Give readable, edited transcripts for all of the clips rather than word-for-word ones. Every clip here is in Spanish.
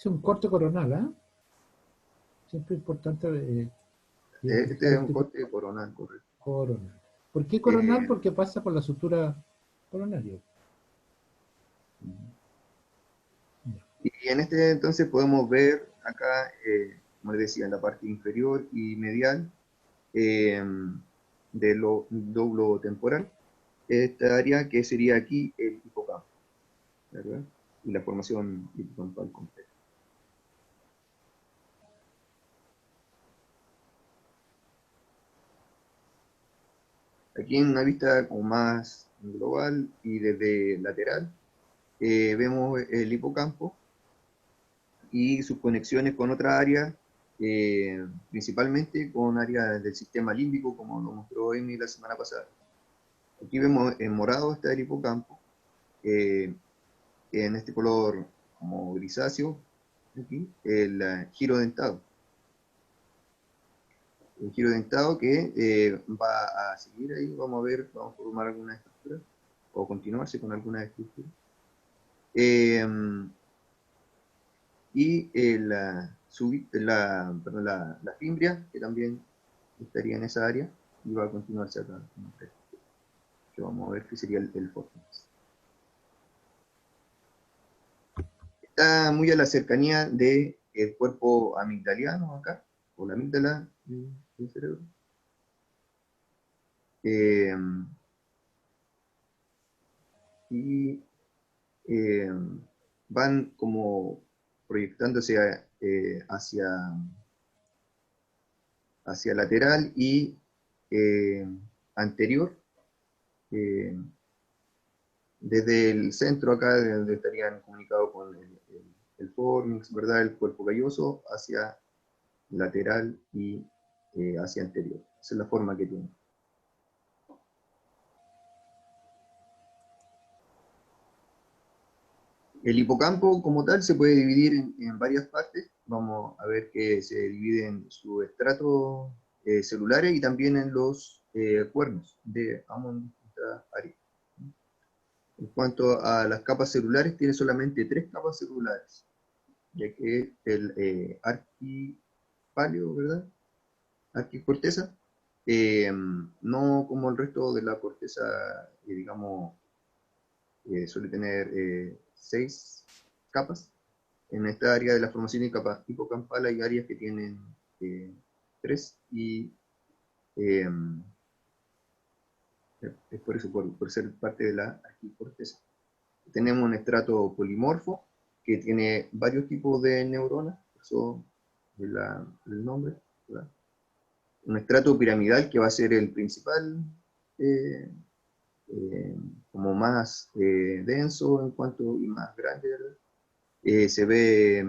Es un corte coronal, ¿ah? Siempre es importante identificar Este es el un tipo corte coronal, correcto. coronal. ¿Por qué coronal? Eh, Porque pasa por la sutura coronaria. y en este entonces podemos ver acá, como les decía, en la parte inferior y medial eh, del lóbulo temporal, esta área que sería aquí el hipocampo, ¿verdad? Y la formación hipocampal completa. Aquí en una vista como más global y desde lateral, vemos el hipocampo y sus conexiones con otra área, principalmente con áreas del sistema límbico, como lo mostró Amy la semana pasada. Aquí vemos en morado está el hipocampo, en este color como grisáceo, aquí, el giro dentado. El giro dentado que va a seguir ahí, vamos a ver, vamos a formar alguna estructura, o continuarse con alguna estructura. Eh, y la fimbria, que también estaría en esa área, y va a continuarse acá. Que vamos a ver qué sería el fornix. Está muy a la cercanía del cuerpo amigdaliano acá, o la amígdala del cerebro. Eh, y eh, van como proyectándose hacia lateral y anterior, eh, desde el centro acá, donde estarían comunicados con el fornix, ¿verdad? El cuerpo calloso, hacia lateral y hacia anterior. Esa es la forma que tiene. El hipocampo como tal se puede dividir en varias partes. Vamos a ver que se divide en sus estratos celulares y también en los cuernos de ambas áreas. En cuanto a las capas celulares, tiene solamente 3 capas celulares, ya que el arquipalio, ¿verdad? Arquicorteza, no como el resto de la corteza, digamos, suele tener 6 capas. En esta área de la formación hipocampal hay áreas que tienen 3 y eh, es por eso, por ser parte de la arquicorteza. Tenemos un estrato polimorfo que tiene varios tipos de neuronas, por eso el nombre, ¿verdad? Un estrato piramidal que va a ser el principal, eh, eh, como más denso en cuanto y más grande, ¿verdad? Se ve,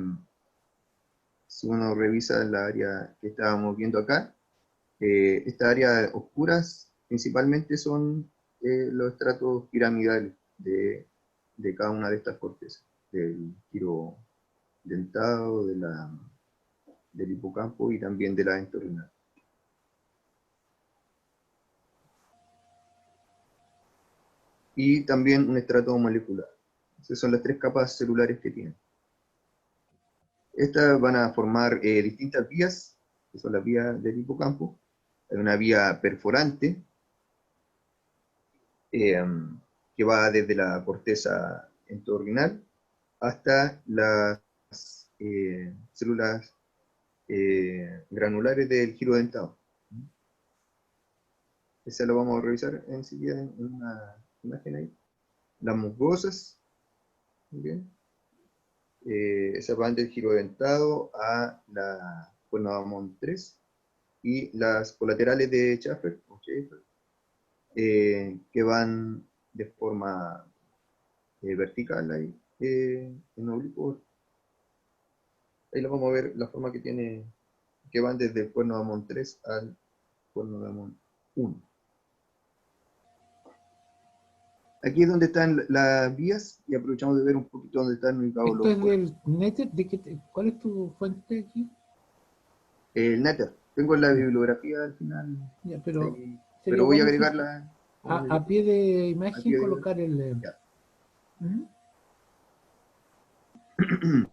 si uno revisa la área que estábamos viendo acá, esta área oscuras principalmente son los estratos piramidales de cada una de estas cortezas, del giro dentado, del hipocampo y también de la entorrinal. Y también un estrato molecular. Esas son las 3 capas celulares que tienen. Estas van a formar distintas vías, que son las vías del hipocampo. Hay una vía perforante, eh, que va desde la corteza entorrinal hasta las células granulares del giro dentado. Esa lo vamos a revisar enseguida en una imagen ahí. Las musgosas, muy bien. Esas van del giro dentado a la Kuerner 3 y las colaterales de Schaffer, que van de forma vertical ahí, en oblicuo. Ahí lo vamos a ver la forma que tiene, que van desde el cuerno de Amón 3 al cuerno de Amón 1. Aquí es donde están las vías y aprovechamos de ver un poquito dónde están ubicados ¿Esto los es cuernos. del Nether? ¿Cuál es tu fuente aquí? El Nether, tengo la Ya, bibliografía al final, ya, ahí, sería pero voy a bueno si agregarla a pie de al imagen pie de... colocar el... Ya. ¿Mm?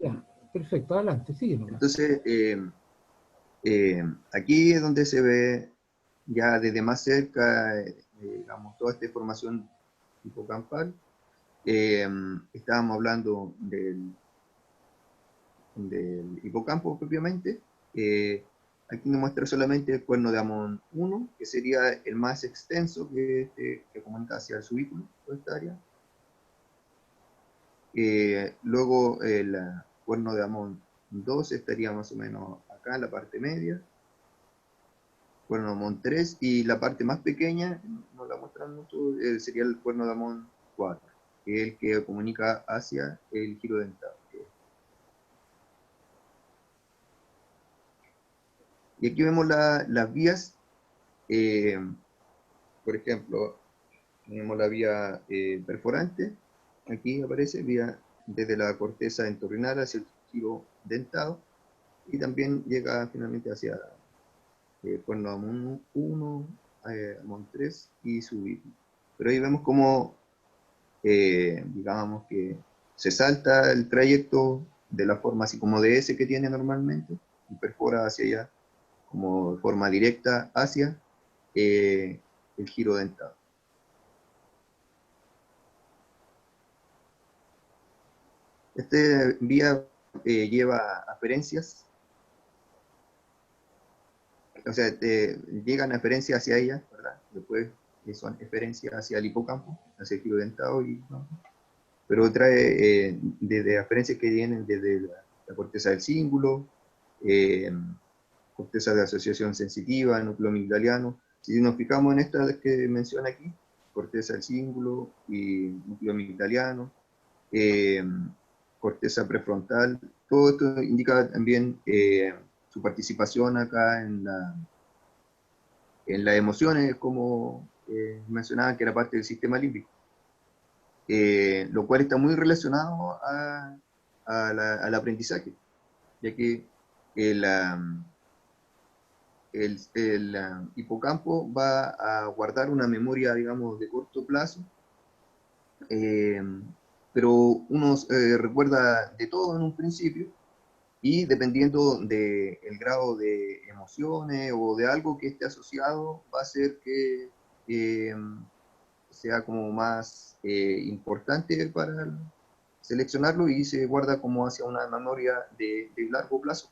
Ya. Perfecto, adelante, sigue nomás. Entonces, aquí es donde se ve ya desde más cerca, digamos, toda esta información hipocampal. Estábamos hablando del hipocampo propiamente. Aquí nos muestra solamente el cuerno de Amón 1, que sería el más extenso que comunica hacia el subículo, toda esta área. Luego el cuerno de Amón 2 estaría más o menos acá en la parte media. Cuerno de Amón 3, y la parte más pequeña, no la muestran mucho, sería el cuerno de Amón 4, que es el que comunica hacia el giro dentado. Y aquí vemos las vías. Por ejemplo, tenemos la vía perforante, aquí aparece, vía desde la corteza entorrinal hacia el giro dentado, y también llega finalmente hacia cuerno Amón 1, Amón 3 y subículo. Pero ahí vemos cómo, digamos que se salta el trayecto de la forma así como de S que tiene normalmente, y perfora hacia allá, como de forma directa hacia el giro dentado. Este vía lleva aferencias, o sea, llegan aferencias hacia ella, ¿verdad? Después son eferencias hacia el hipocampo, hacia el giro dentado, ¿no? Pero trae desde aferencias que vienen desde la corteza del cíngulo, eh, corteza de asociación sensitiva, núcleo amigdaliano. Si nos fijamos en estas que menciona aquí, corteza del cíngulo y núcleo amigdaliano, corteza prefrontal, todo esto indica también su participación acá en las emociones, como mencionaba, que era parte del sistema límbico, lo cual está muy relacionado al aprendizaje, ya que el, hipocampo va a guardar una memoria, digamos, de corto plazo, eh, pero uno recuerda de todo en un principio, y dependiendo del grado de emociones o de algo que esté asociado, va a ser que eh, sea como más importante para seleccionarlo, y se guarda como hacia una memoria de largo plazo.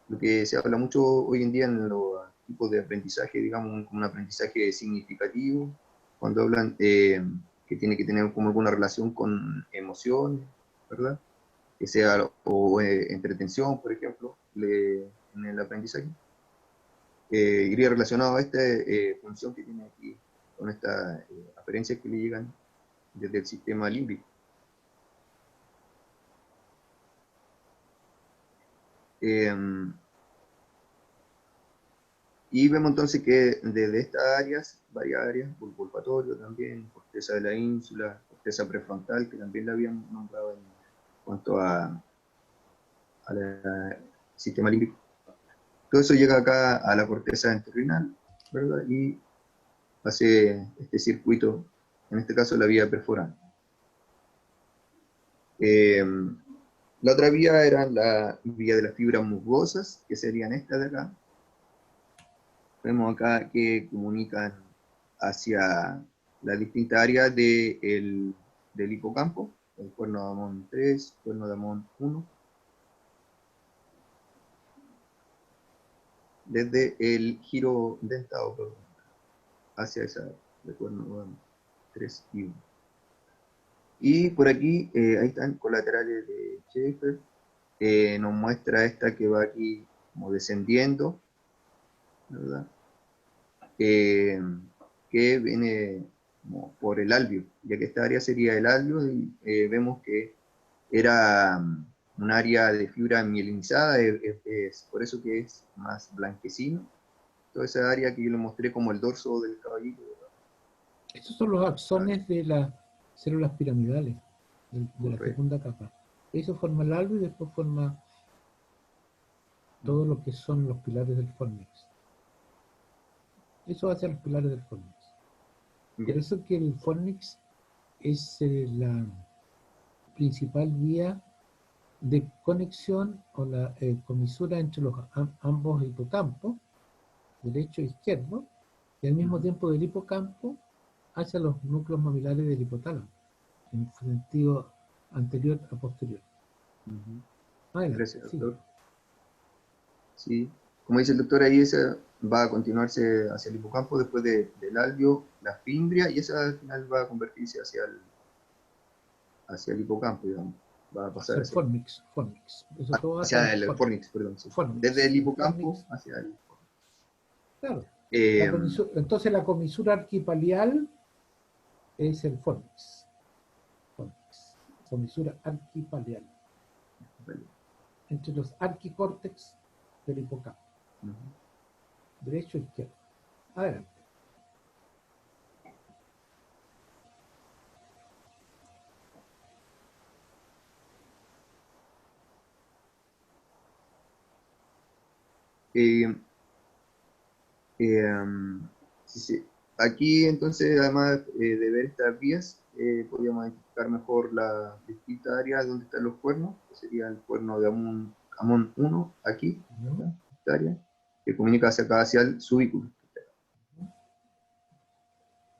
Lo que se habla mucho hoy en día en los tipos de aprendizaje, digamos, un aprendizaje significativo, cuando hablan que tiene que tener como alguna relación con emociones, ¿verdad? Que sea o entretención, por ejemplo, en el aprendizaje. Iría relacionado a esta función que tiene aquí, con estas aferencias que le llegan desde el sistema límbico. Y vemos entonces que desde estas áreas, varias áreas, bulbo olfatorio también, corteza de la ínsula, corteza prefrontal, que también la habíamos nombrado en cuanto al sistema límbico. Todo eso llega acá a la corteza entorrinal, ¿verdad? Y hace este circuito, en este caso la vía perforante. La otra vía era la vía de las fibras musgosas, que serían estas de acá. Vemos acá que comunican hacia las distintas áreas del hipocampo, el cuerno de Amón 3, cuerno de Amón 1, desde el giro dentado, perdón, hacia esa área, el cuerno de Amón 3 y 1. Y por aquí, ahí están colaterales de Schaeffer, nos muestra esta que va aquí como descendiendo, ¿verdad? Que viene como por el albio, ya que esta área sería el albio, y vemos que era un área de fibra mielinizada, es por eso que es más blanquecino, toda esa área que yo le mostré como el dorso del caballito. Estos son los axones de las células piramidales, de la Correcto. segunda capa. Eso forma el algo y después forma todo lo que son los pilares del fornix. Eso hace a los pilares del fornix. Por Bien. eso que el fornix es la principal vía de conexión o la comisura entre los ambos hipocampos, derecho e izquierdo, y al mismo tiempo del hipocampo hacia los núcleos mamilares del hipotálamo, en sentido anterior a posterior. Adelante, Gracias, sí. doctor. Sí, como dice el doctor, ahí esa va a continuarse hacia el hipocampo después del alveo, la fimbria, y esa al final va a convertirse hacia el hipocampo, digamos. Va a pasar Hacia el fornix, fornix. Eso todo hacia hacia el el fornix, perdón. Sí. Desde fornix. el El hipocampo fornix, hacia el fornix. claro. Eh, Entonces la comisura arquipalial es el fornix. Fornix. Comisura arquipalial. vale. Entre los arquicórtex del hipocampo. Derecho e izquierdo. Adelante. Eh, sí, sí. Aquí entonces, además de ver estas vías, podríamos identificar mejor la distinta área donde están los cuernos, que sería el cuerno de Amón 1, aquí, ¿No? esta área, que comunica hacia acá, hacia el subículo.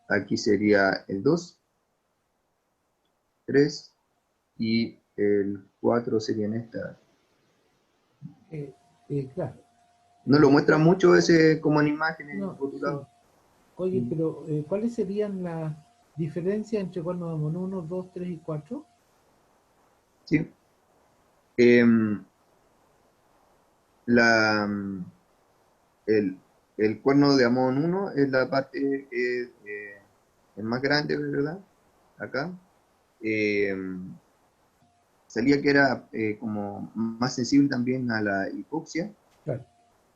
Aquí sería el 2, 3 y el 4 sería en esta. Claro. No lo muestra mucho ese como en imágenes No, sí. rotulados. Oye, pero ¿cuáles serían las diferencias entre cuernos de Amón 1, 2, 3 y 4? Sí. Em, la, el cuerno de Amón 1 es la parte que es más grande, ¿verdad? Acá. Em, salía que era como más sensible también a la hipoxia, Claro.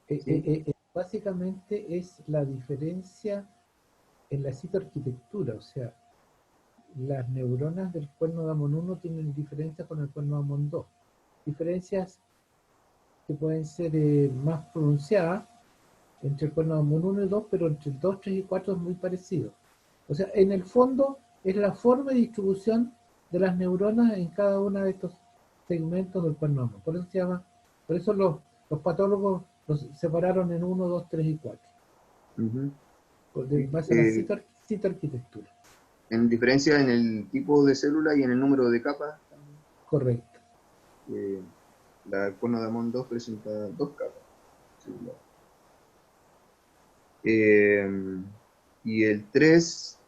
¿sí? Básicamente es la diferencia en la citoarquitectura, o sea, las neuronas del cuerno de Amón 1 tienen diferencias con el cuerno de Amón 2. Diferencias que pueden ser más pronunciadas entre el cuerno de Amón 1 y 2, pero entre el 2, 3 y 4 es muy parecido. O sea, en el fondo es la forma y distribución de las neuronas en cada uno de estos segmentos del cuerno de Amón. Por eso se llama, por eso los patólogos los separaron en 1, 2, 3 y 4, Ujú. de Sí. base a la citoarquitectura. En diferencia en el tipo de célula y en el número de capas también. Correcto. eh, el cuerno de Amón 2 presenta dos capas celulares. Eh, y el 3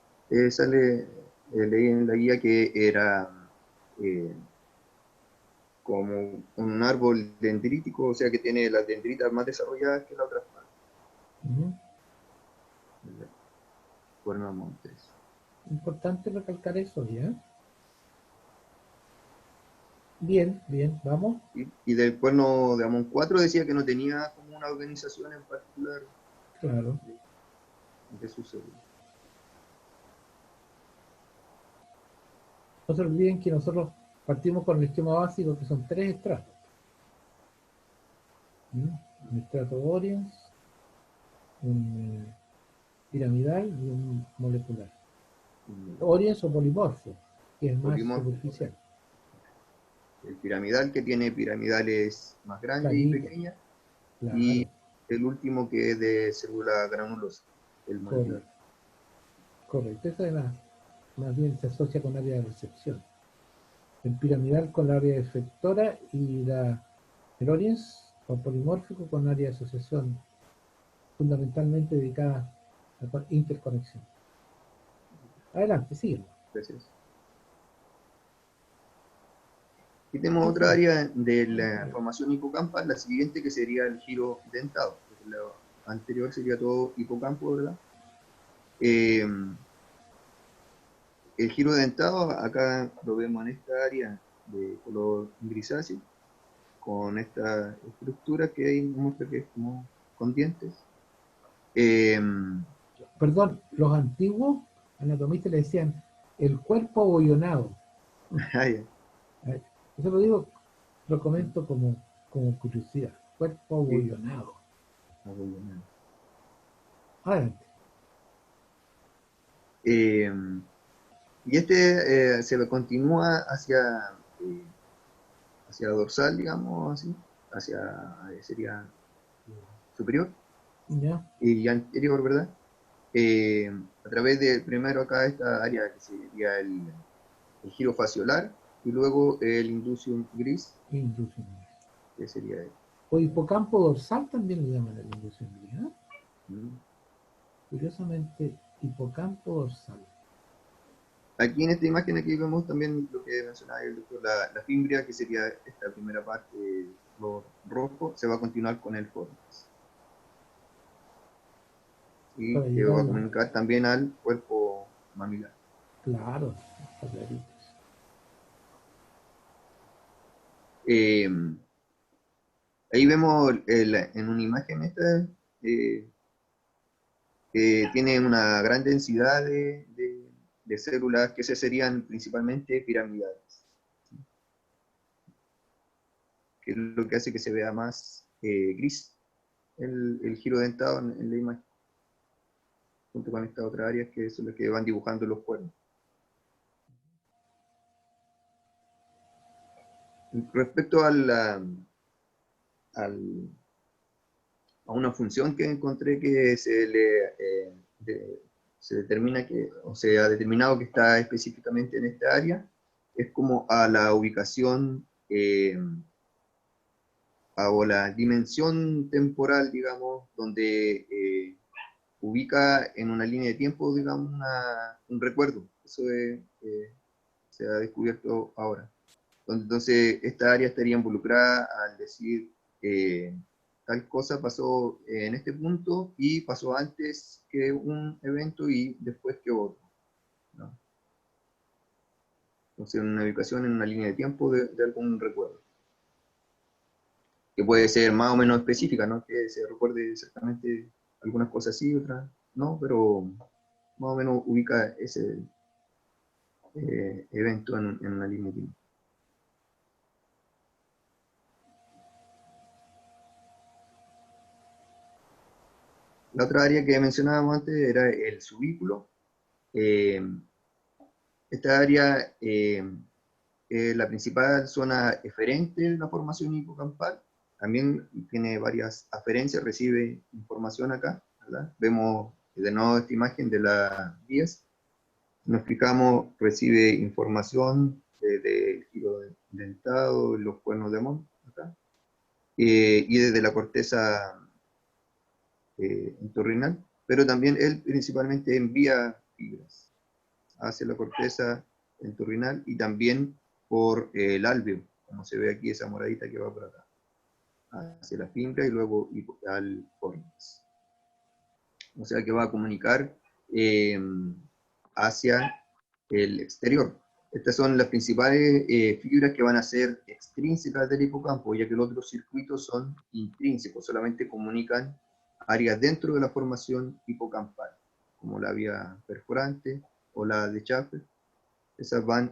sale, leí en la guía que era eh, como un árbol dendrítico, o sea que tiene las dendritas más desarrolladas que las otras partes. Uh-huh. El cuerno de Amón 3. Importante recalcar eso, ¿ya? Bien, bien, vamos. Y del cuerno de Amón 4 decía que no tenía como una organización en particular Claro. de, de sus células. No se olviden que nosotros partimos con el esquema básico, que son tres estratos. ¿Mm? Un estrato Oriens, un piramidal y un molecular. Oriens o polimorfo, que es más Polimorfo, superficial. correcto. El piramidal que tiene piramidales más grandes y Clarito, pequeñas, y claro, el último que es de célula granulosa, el molecular. correcto. Correcto, esa es más bien se asocia con área de recepción. El piramidal con la área efectora y el Oriens o polimórfico con área de asociación fundamentalmente dedicada a la interconexión. Adelante, síguelo. Gracias. Y tenemos Sí, otra sí. área de la formación hipocampal, la siguiente que sería el giro dentado. Lo anterior sería todo hipocampo, ¿verdad? Eh, el giro dentado, acá lo vemos en esta área de color grisáceo, con esta estructura que ahí muestra que es como con dientes. Eh, Perdón, los antiguos anatomistas le decían el cuerpo abollonado. ah, ya. Eso lo digo, lo comento como curiosidad. Cuerpo Sí, abollonado. abollonado. Adelante. Eh, y este se continúa eh, hacia dorsal, digamos así, hacia, sería superior ¿Ya? y anterior, ¿verdad? A través de primero acá esta área que sería el giro fasciolar y luego el inducium gris, Inducción. que sería el, O hipocampo dorsal también le llaman a la inducción griega. ¿no? Curiosamente, hipocampo dorsal. Aquí en esta imagen aquí vemos también lo que mencionaba el doctor, la fimbria, que sería esta primera parte, lo rojo, se va a continuar con el fornix. Y Para que llegar va a al... comunicar también al cuerpo mamilar. Claro, está clarito. Eh, Ahí vemos en una imagen esta, que tiene una gran densidad de células que se serían principalmente piramidales, que es lo que hace que se vea más gris el giro dentado en la imagen, junto con estas otras áreas que son las que van dibujando los cuernos. Respecto al, a una función que encontré que se determina que, o se ha determinado que está específicamente en esta área, es como a la ubicación o la dimensión temporal, digamos, donde ubica en una línea de tiempo, digamos, un recuerdo. Eso se ha descubierto ahora. Entonces, esta área estaría involucrada al decir tal cosa pasó en este punto y pasó antes que un evento y después que otro, ¿no? Entonces, una ubicación en una línea de tiempo de algún recuerdo, que puede ser más o menos específica, ¿no? Que se recuerde exactamente algunas cosas sí, otras no, pero más o menos ubica ese evento en una línea de tiempo. La otra área que mencionábamos antes era el subículo. Eh, Esta área es la principal zona eferente de la formación hipocampal. También tiene varias aferencias, recibe información acá, ¿verdad? Vemos de nuevo esta imagen de las vías. Nos fijamos, recibe información desde el giro dentado, los cuernos de Mont, acá, y desde la corteza entorrinal, pero también él principalmente envía fibras hacia la corteza entorrinal y también por el alveo, como se ve aquí esa moradita que va por acá, hacia la fimbra y luego al fornix. O sea que va a comunicar eh, hacia el exterior. Estas son las principales fibras que van a ser extrínsecas del hipocampo, ya que los otros circuitos son intrínsecos, solamente comunican áreas dentro de la formación hipocampal, como la vía perforante o la de Schaffer. Esas van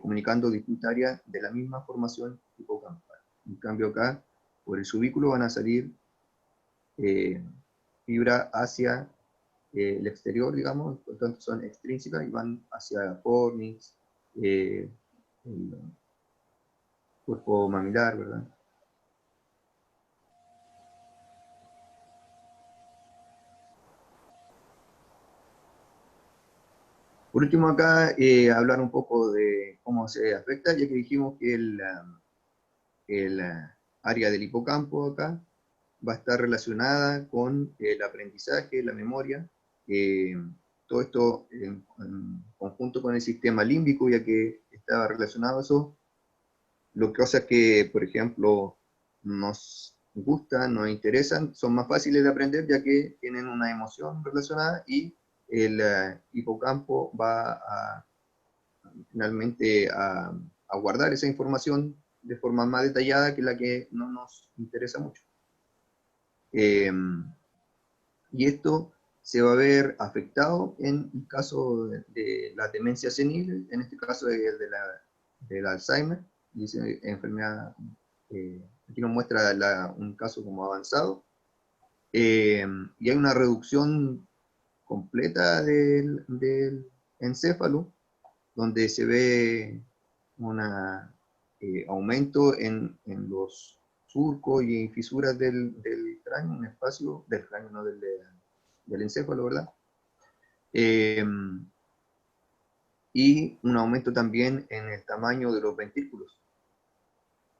comunicando distintas áreas de la misma formación hipocampal. En cambio acá, por el subículo van a salir eh, fibra hacia el exterior, digamos, por tanto son extrínsecas y van hacia fornix, el cuerpo mamilar, ¿verdad? Por último acá, hablar un poco de cómo se afecta, ya que dijimos que el área del hipocampo acá va a estar relacionada con el aprendizaje, la memoria, eh, todo esto en conjunto con el sistema límbico, ya que estaba relacionado a eso, lo que cosas que, por ejemplo, nos gustan, nos interesan, son más fáciles de aprender ya que tienen una emoción relacionada y el hipocampo va finalmente a guardar esa información de forma más detallada que la que no nos interesa mucho. Y esto se va a ver afectado en el caso de la demencia senil, en este caso del Alzheimer, dice enfermedad, aquí nos muestra un caso como avanzado, y hay una reducción completa del encéfalo, donde se ve una aumento en los surcos y fisuras del cráneo, un espacio del cráneo, no del encéfalo, ¿verdad? Y un aumento también en el tamaño de los ventrículos.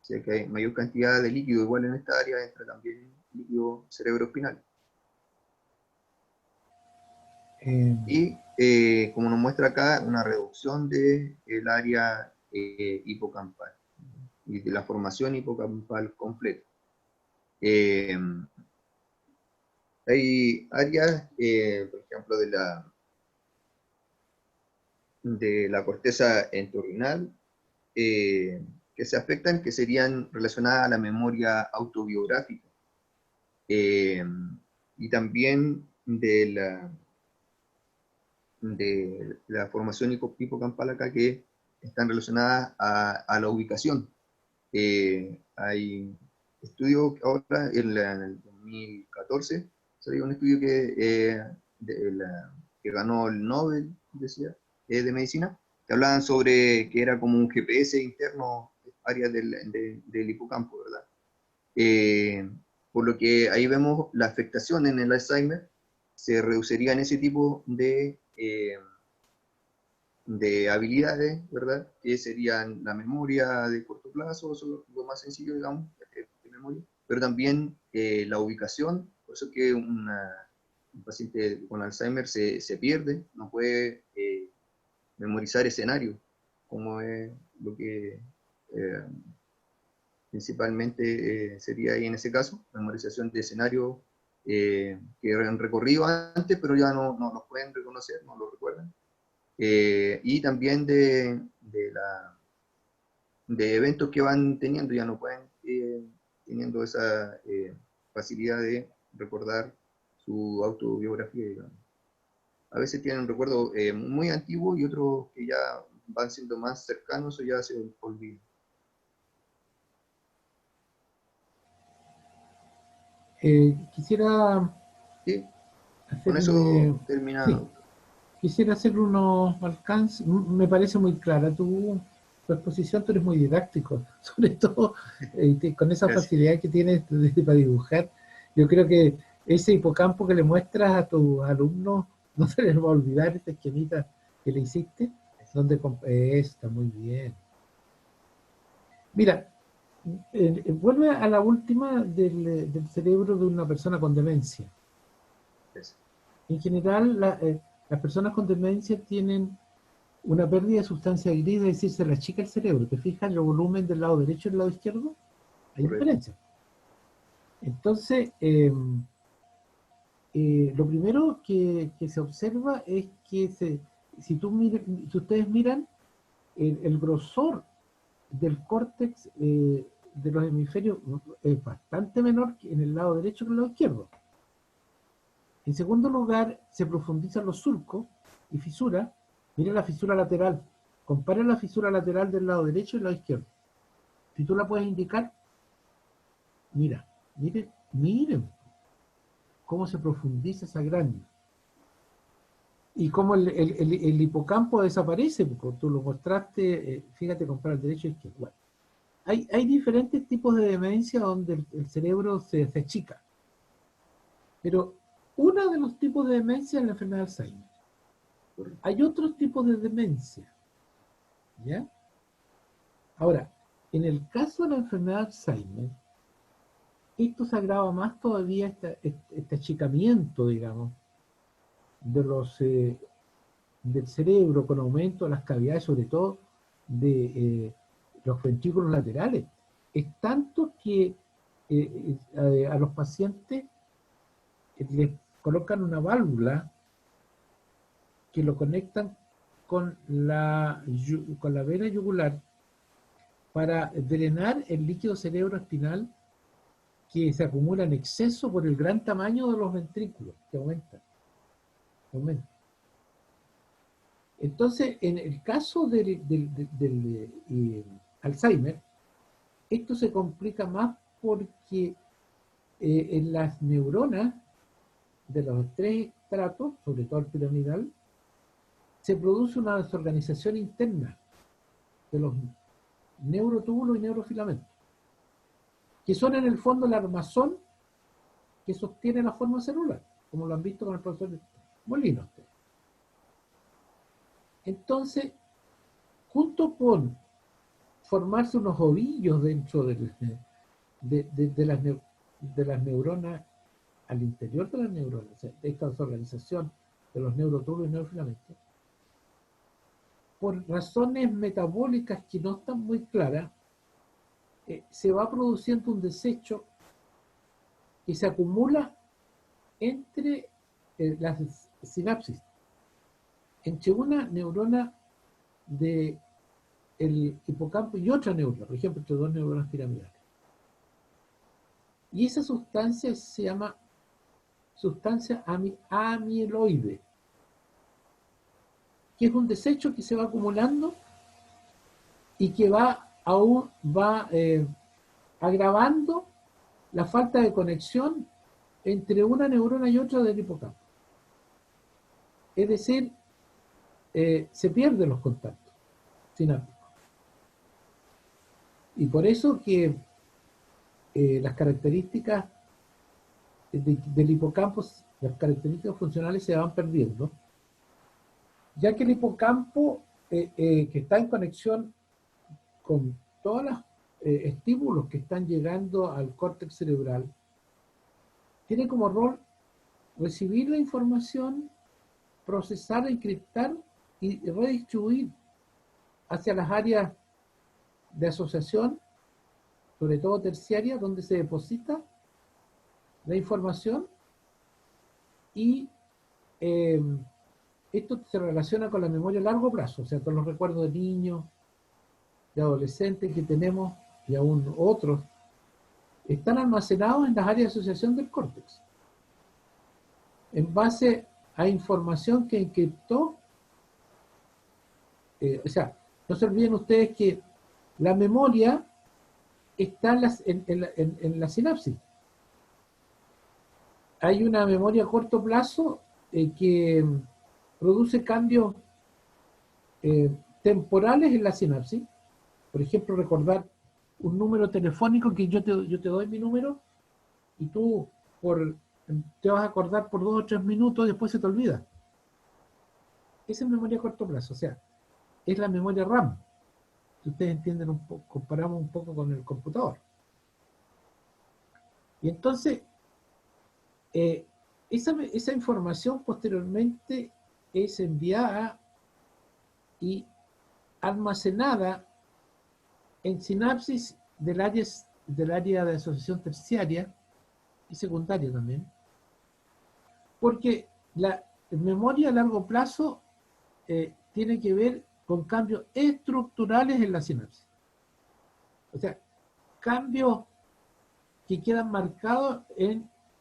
O sea que hay mayor cantidad de líquido, igual en esta área entra también líquido cerebroespinal. Y como nos muestra acá, una reducción del área hipocampal y de la formación hipocampal completa. Hay áreas, por ejemplo, de la corteza entorrinal que se afectan, que serían relacionadas a la memoria autobiográfica y también de la formación hipocampal acá, que están relacionadas a la ubicación. Hay estudios ahora, en el 2014, salió un estudio que ganó el Nobel, decía, de medicina, que hablaban sobre que era como un GPS interno, áreas del hipocampo, ¿verdad? Por lo que ahí vemos la afectación en el Alzheimer, se reduciría en ese tipo de habilidades, ¿verdad? Que serían la memoria de corto plazo, eso es lo más sencillo, digamos, de memoria, pero también la ubicación, por eso que un paciente con Alzheimer se pierde, no puede memorizar escenarios, como es lo que principalmente sería ahí en ese caso, memorización de escenarios que han recorrido antes, pero ya no los pueden reconocer, no lo recuerdan. Y también de eventos que van teniendo, ya no pueden teniendo esa facilidad de recordar su autobiografía, digamos. A veces tienen un recuerdo muy antiguo y otros que ya van siendo más cercanos o ya se olvidan. Quisiera Sí, con hacerle, eso termina, sí, doctor. quisiera hacer unos alcances. Me parece muy clara tu exposición, tú eres muy didáctico, sobre todo con esa Gracias. facilidad que tienes para dibujar. Yo creo que ese hipocampo que le muestras a tus alumnos, no se les va a olvidar esta esquemita que le hiciste, donde está muy bien. Mira, vuelve a la última del cerebro de una persona con demencia. Gracias. En general, las personas con demencia tienen una pérdida de sustancia gris, es decir, se le achica el cerebro. ¿Te fijas el volumen del lado derecho y del lado izquierdo? Hay Correcto. diferencia. Entonces, lo primero que se observa es que si ustedes miran, el grosor del córtex de los hemisferios es bastante menor en el lado derecho que en el lado izquierdo. En segundo lugar, se profundizan los surcos y fisuras. Mira la fisura lateral. Compara la fisura lateral del lado derecho y el lado izquierdo. Si tú la puedes indicar, mira, miren cómo se profundiza esa grándula. Y cómo el hipocampo desaparece, porque tú lo mostraste, fíjate, compara el derecho y el izquierdo. Bueno, hay diferentes tipos de demencia donde el cerebro se achica. Pero uno de los tipos de demencia es la enfermedad de Alzheimer. Correcto. Hay otros tipos de demencia, ¿ya? Ahora, en el caso de la enfermedad de Alzheimer, esto se agrava más todavía, este achicamiento, digamos, de del cerebro con aumento de las cavidades, sobre todo de los ventrículos laterales. Es tanto que a los pacientes les colocan una válvula que lo conectan con la vena yugular para drenar el líquido cerebroespinal que se acumula en exceso por el gran tamaño de los ventrículos, que aumenta. Entonces, en el caso del Alzheimer, esto se complica más porque en las neuronas de los tres estratos, sobre todo el piramidal, se produce una desorganización interna de los neurotúbulo y neurofilamento, que son en el fondo el armazón que sostiene la forma celular, como lo han visto con el profesor Molino. Entonces, junto con formarse unos ovillos dentro de las neuronas, al interior de las neuronas, o sea, de esta desorganización de los neurotúbulos y neurofilamentos, por razones metabólicas que no están muy claras, se va produciendo un desecho que se acumula entre las sinapsis, entre una neurona del hipocampo y otra neurona, por ejemplo, entre dos neuronas piramidales. Y esa sustancia se llama sustancia amiloide, que es un desecho que se va acumulando y que va agravando la falta de conexión entre una neurona y otra del hipocampo. Es decir, se pierden los contactos sinápticos. Y por eso que las características del hipocampo, las características funcionales se van perdiendo, ya que el hipocampo, que está en conexión con todos los estímulos que están llegando al córtex cerebral, tiene como rol recibir la información, procesar, encriptar y redistribuir hacia las áreas de asociación, sobre todo terciaria, donde se deposita la información, y esto se relaciona con la memoria a largo plazo, o sea, todos los recuerdos de niños, de adolescentes que tenemos, y aún otros, están almacenados en las áreas de asociación del córtex, en base a información que encriptó. O sea, no se olviden ustedes que la memoria está en la sinapsis. Hay una memoria a corto plazo que produce cambios temporales en la sinapsis. Por ejemplo, recordar un número telefónico, que yo te doy mi número y tú te vas a acordar por 2 o 3 minutos y después se te olvida. Esa es memoria a corto plazo, o sea, es la memoria RAM. Si ustedes entienden un poco, comparamos un poco con el computador. Y entonces, esa información posteriormente es enviada y almacenada en sinapsis del área de asociación terciaria y secundaria también, porque la memoria a largo plazo tiene que ver con cambios estructurales en la sinapsis. O sea, cambios que quedan marcados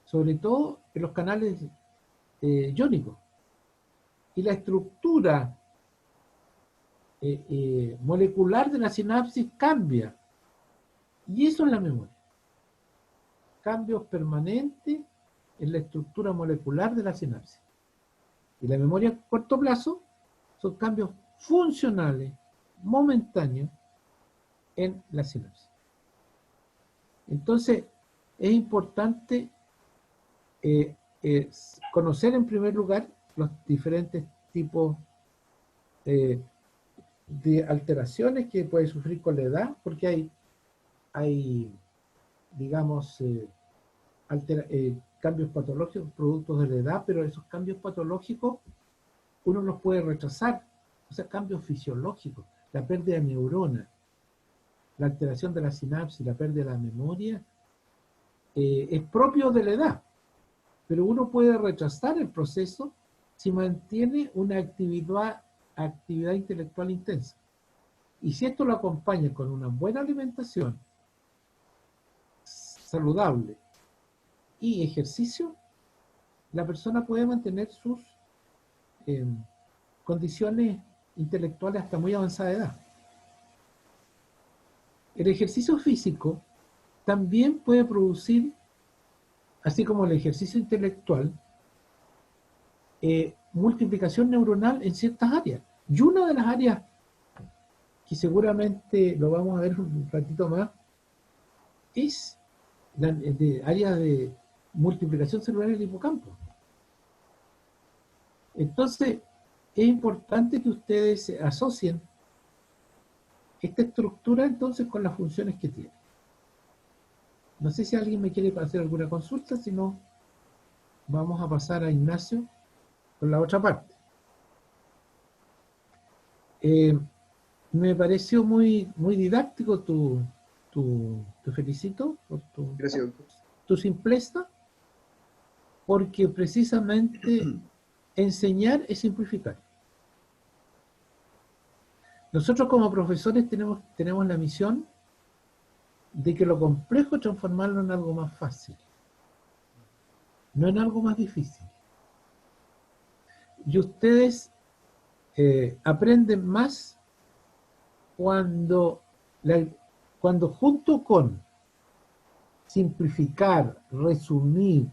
sobre todo en los canales iónicos. Y la estructura molecular de la sinapsis cambia. Y eso es la memoria. Cambios permanentes en la estructura molecular de la sinapsis. Y la memoria a corto plazo son cambios funcionales, momentáneos, en la sinapsis. Entonces, es importante conocer en primer lugar los diferentes tipos de alteraciones que puede sufrir con la edad, porque hay digamos, cambios patológicos productos de la edad, pero esos cambios patológicos uno los puede rechazar, o sea, cambios fisiológicos, la pérdida de neuronas, la alteración de la sinapsis, la pérdida de la memoria, es propio de la edad, pero uno puede rechazar el proceso si mantiene una actividad intelectual intensa. Y si esto lo acompaña con una buena alimentación saludable y ejercicio, la persona puede mantener sus condiciones intelectuales hasta muy avanzada edad. El ejercicio físico también puede producir, así como el ejercicio intelectual, multiplicación neuronal en ciertas áreas. Y una de las áreas que seguramente lo vamos a ver un ratito más, es de áreas de multiplicación celular en el hipocampo. Entonces, es importante que ustedes asocien esta estructura entonces con las funciones que tiene. No sé si alguien me quiere hacer alguna consulta, si no, vamos a pasar a Ignacio con la otra parte. Me pareció muy didáctico te felicito por Gracias, doctor. tu simpleza, porque precisamente enseñar es simplificar. Nosotros como profesores tenemos la misión de que lo complejo transformarlo en algo más fácil, no en algo más difícil. Y ustedes aprenden más cuando junto con simplificar, resumir,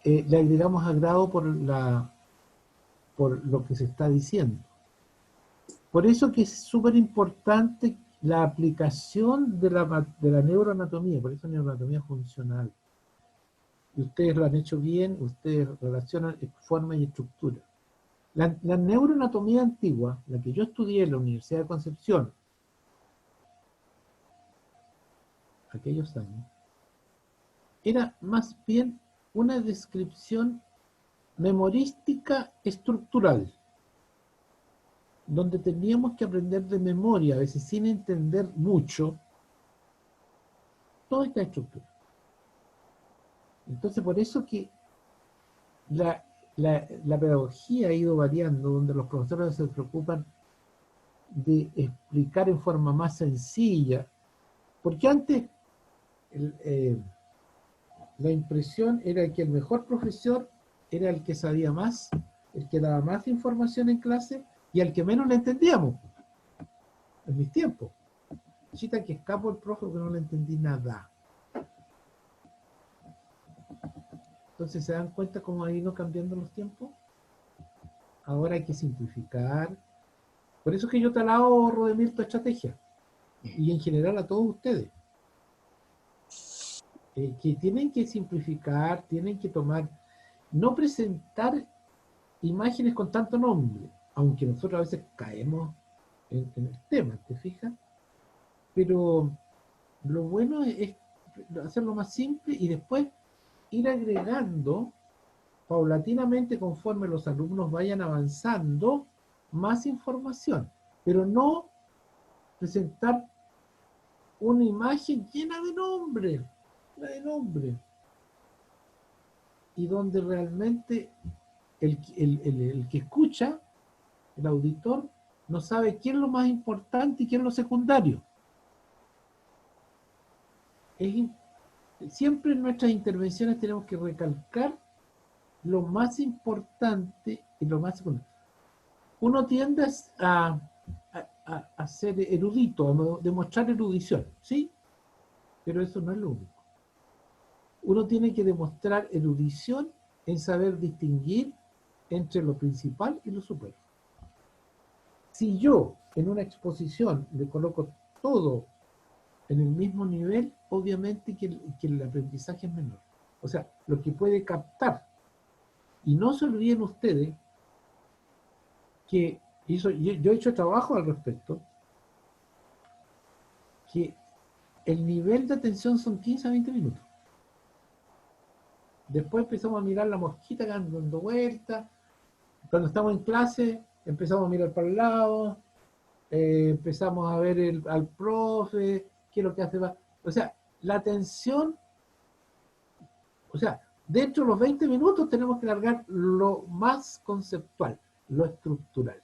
le agregamos agrado por lo que se está diciendo. Por eso que es súper importante la aplicación de la neuroanatomía, por eso neuroanatomía funcional. Y ustedes lo han hecho bien, ustedes relacionan forma y estructura. La neuroanatomía antigua, la que yo estudié en la Universidad de Concepción, aquellos años, era más bien una descripción memorística estructural, donde teníamos que aprender de memoria, a veces sin entender mucho, toda esta estructura. Entonces, por eso que la pedagogía ha ido variando, donde los profesores se preocupan de explicar en forma más sencilla, porque antes la impresión era que el mejor profesor era el que sabía más, el que daba más información en clase y al que menos le entendíamos. En mis tiempos. Chita que escapo el profe porque no le entendí nada. Entonces, ¿se dan cuenta cómo ha ido cambiando los tiempos? Ahora hay que simplificar. Por eso es que yo te alabo, Rodemir, tu estrategia. Y en general a todos ustedes. Que tienen que simplificar, tienen que tomar, no presentar imágenes con tanto nombre, aunque nosotros a veces caemos en el tema, ¿te fijas? Pero lo bueno es hacerlo más simple y después ir agregando paulatinamente conforme los alumnos vayan avanzando más información, pero no presentar una imagen llena de nombres, y donde realmente el que escucha, el auditor, no sabe qué es lo más importante y qué es lo secundario. Siempre en nuestras intervenciones tenemos que recalcar lo más importante y lo más secundario. Uno tiende a ser erudito, a demostrar erudición, ¿sí? Pero eso no es lo único. Uno tiene que demostrar erudición en saber distinguir entre lo principal y lo superfluo. Si yo en una exposición le coloco todo en el mismo nivel, obviamente que el aprendizaje es menor. O sea, lo que puede captar. Y no se olviden ustedes que yo he hecho trabajo al respecto, que el nivel de atención son 15 a 20 minutos. Después empezamos a mirar la mosquita que anda dando vueltas. Cuando estamos en clase, empezamos a mirar para el lado, empezamos a ver al profe, qué es lo que hace. O sea, la atención, o sea, dentro de los 20 minutos tenemos que largar lo más conceptual, lo estructural.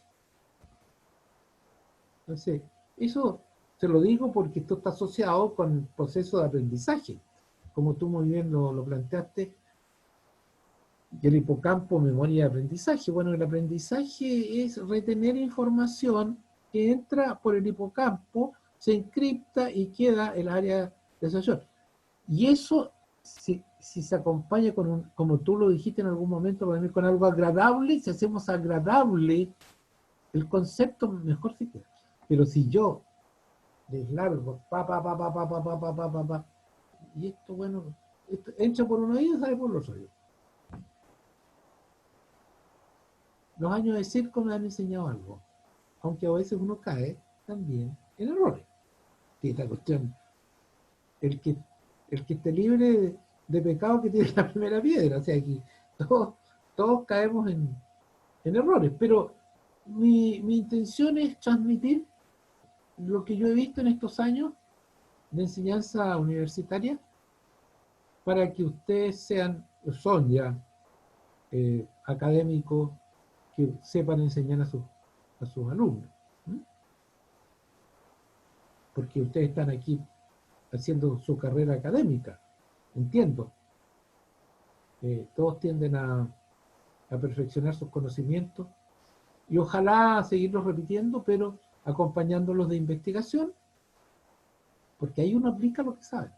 Entonces, eso te lo digo porque esto está asociado con el proceso de aprendizaje. Como tú muy bien lo planteaste, el hipocampo, memoria y aprendizaje. Bueno, el aprendizaje es retener información que entra por el hipocampo, se encripta y queda en el área de asociación. Y eso, si se acompaña con como tú lo dijiste en algún momento, con algo agradable, si hacemos agradable el concepto mejor se queda. Pero si yo les largo, y esto, bueno, esto entra por un oído y sale por los oídos. Los años de circo me han enseñado algo, aunque a veces uno cae también en errores. Y esta cuestión, el que, el que esté libre de pecado que tiene la primera piedra, o sea, aquí todos caemos en errores, pero mi intención es transmitir lo que yo he visto en estos años de enseñanza universitaria para que ustedes son ya académicos que sepan enseñar a sus alumnos. ¿Mm? Porque ustedes están aquí haciendo su carrera académica, entiendo. Todos tienden a perfeccionar sus conocimientos y ojalá seguirlos repitiendo, pero acompañándolos de investigación, porque ahí uno aplica lo que sabe.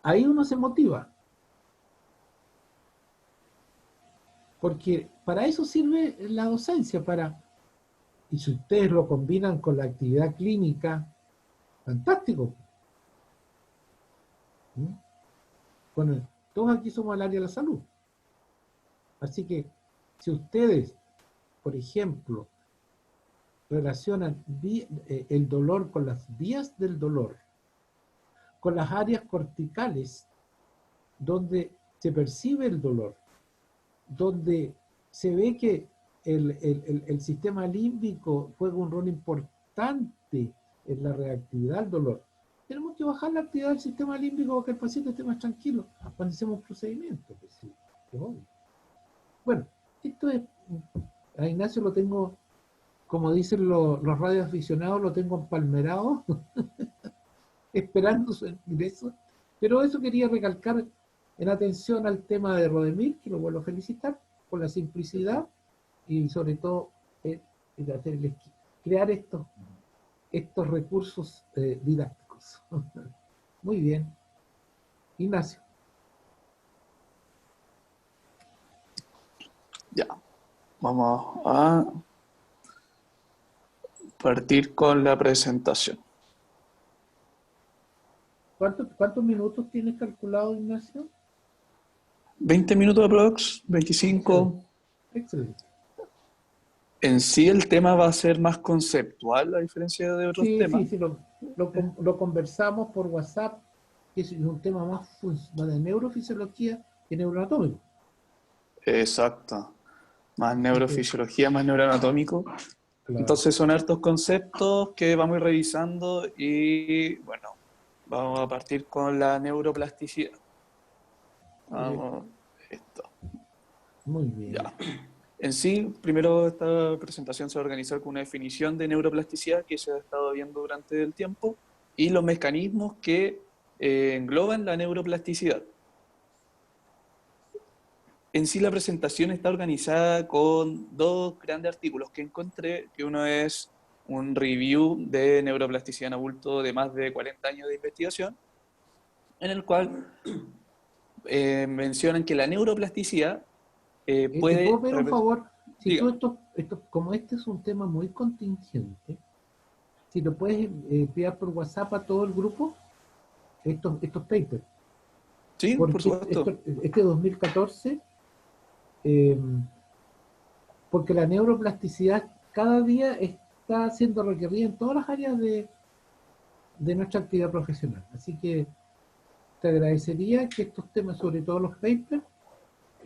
Ahí uno se motiva, porque para eso sirve la docencia, y si ustedes lo combinan con la actividad clínica, fantástico. ¿Mm? Todos aquí somos el área de la salud. Así que si ustedes, por ejemplo, relacionan el dolor con las vías del dolor, con las áreas corticales donde se percibe el dolor, donde se ve que el sistema límbico juega un rol importante en la reactividad al dolor. Tenemos que bajar la actividad del sistema límbico para que el paciente esté más tranquilo cuando hacemos procedimientos. Pues sí, es obvio. Bueno, esto es, a Ignacio lo tengo, como dicen los radioaficionados, lo tengo empalmerado, esperando su ingreso. Pero eso quería recalcar en atención al tema de Rodemir, que lo vuelvo a felicitar por la simplicidad y sobre todo crear estos recursos didácticos. Muy bien. Ignacio. Ya, vamos a partir con la presentación. ¿Cuántos minutos tienes calculado, Ignacio? 20 minutos aprox, 25. Excelente. En sí el tema va a ser más conceptual a diferencia de otros temas. Sí, lo conversamos por WhatsApp, que es un tema más de neurofisiología que neuroanatómico. Exacto. Más neurofisiología, más neuroanatómico. Claro. Entonces son hartos conceptos que vamos a ir revisando y bueno, vamos a partir con la neuroplasticidad. Vamos, esto. Muy bien. Ya. En sí, primero esta presentación se va a organizar con una definición de neuroplasticidad que se ha estado viendo durante el tiempo y los mecanismos que engloban la neuroplasticidad. En sí la presentación está organizada con dos grandes artículos que encontré, que uno es un review de neuroplasticidad en adulto de más de 40 años de investigación, en el cual mencionan que la neuroplasticidad puede... ¿Te puedo pedir un favor? Si Dígame. tú como este es un tema muy contingente, si lo puedes enviar por WhatsApp a todo el grupo, estos papers. Sí, porque por supuesto. Este 2014, porque la neuroplasticidad cada día está siendo requerida en todas las áreas de nuestra actividad profesional. Así que te agradecería que estos temas, sobre todo los papers,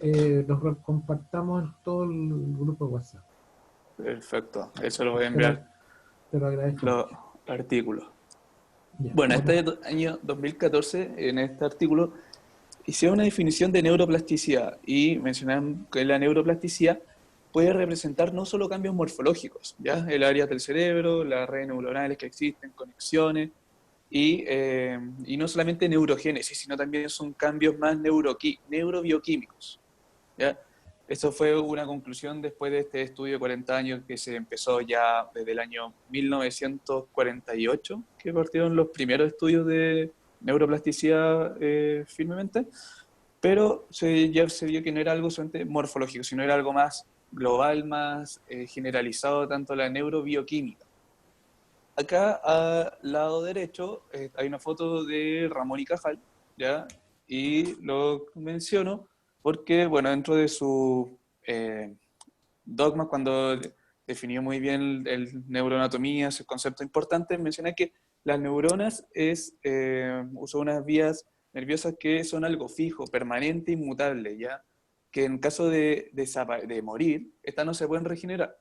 los compartamos en todo el grupo de WhatsApp. Perfecto, eso lo voy a enviar. Te lo agradezco. Los artículos. Ya, bueno, este año 2014, en este artículo, hicieron una definición de neuroplasticidad y mencionaron que la neuroplasticidad puede representar no solo cambios morfológicos, ¿ya? El área del cerebro, las redes neuronales que existen, conexiones, y no solamente neurogénesis, sino también son cambios más neurobioquímicos, ¿ya? Eso fue una conclusión después de este estudio de 40 años que se empezó ya desde el año 1948, que partieron los primeros estudios de neuroplasticidad firmemente, pero ya se vio que no era algo solamente morfológico, sino era algo más global más generalizado, tanto la neurobioquímica. Acá al lado derecho hay una foto de Ramón y Cajal, ¿ya? Y lo menciono porque, bueno, dentro de su dogma, cuando definió muy bien el neuroanatomía, ese concepto importante, menciona que las neuronas son unas vías nerviosas que son algo fijo, permanente, inmutable, ¿ya? Que en caso de morir, estas no se pueden regenerar.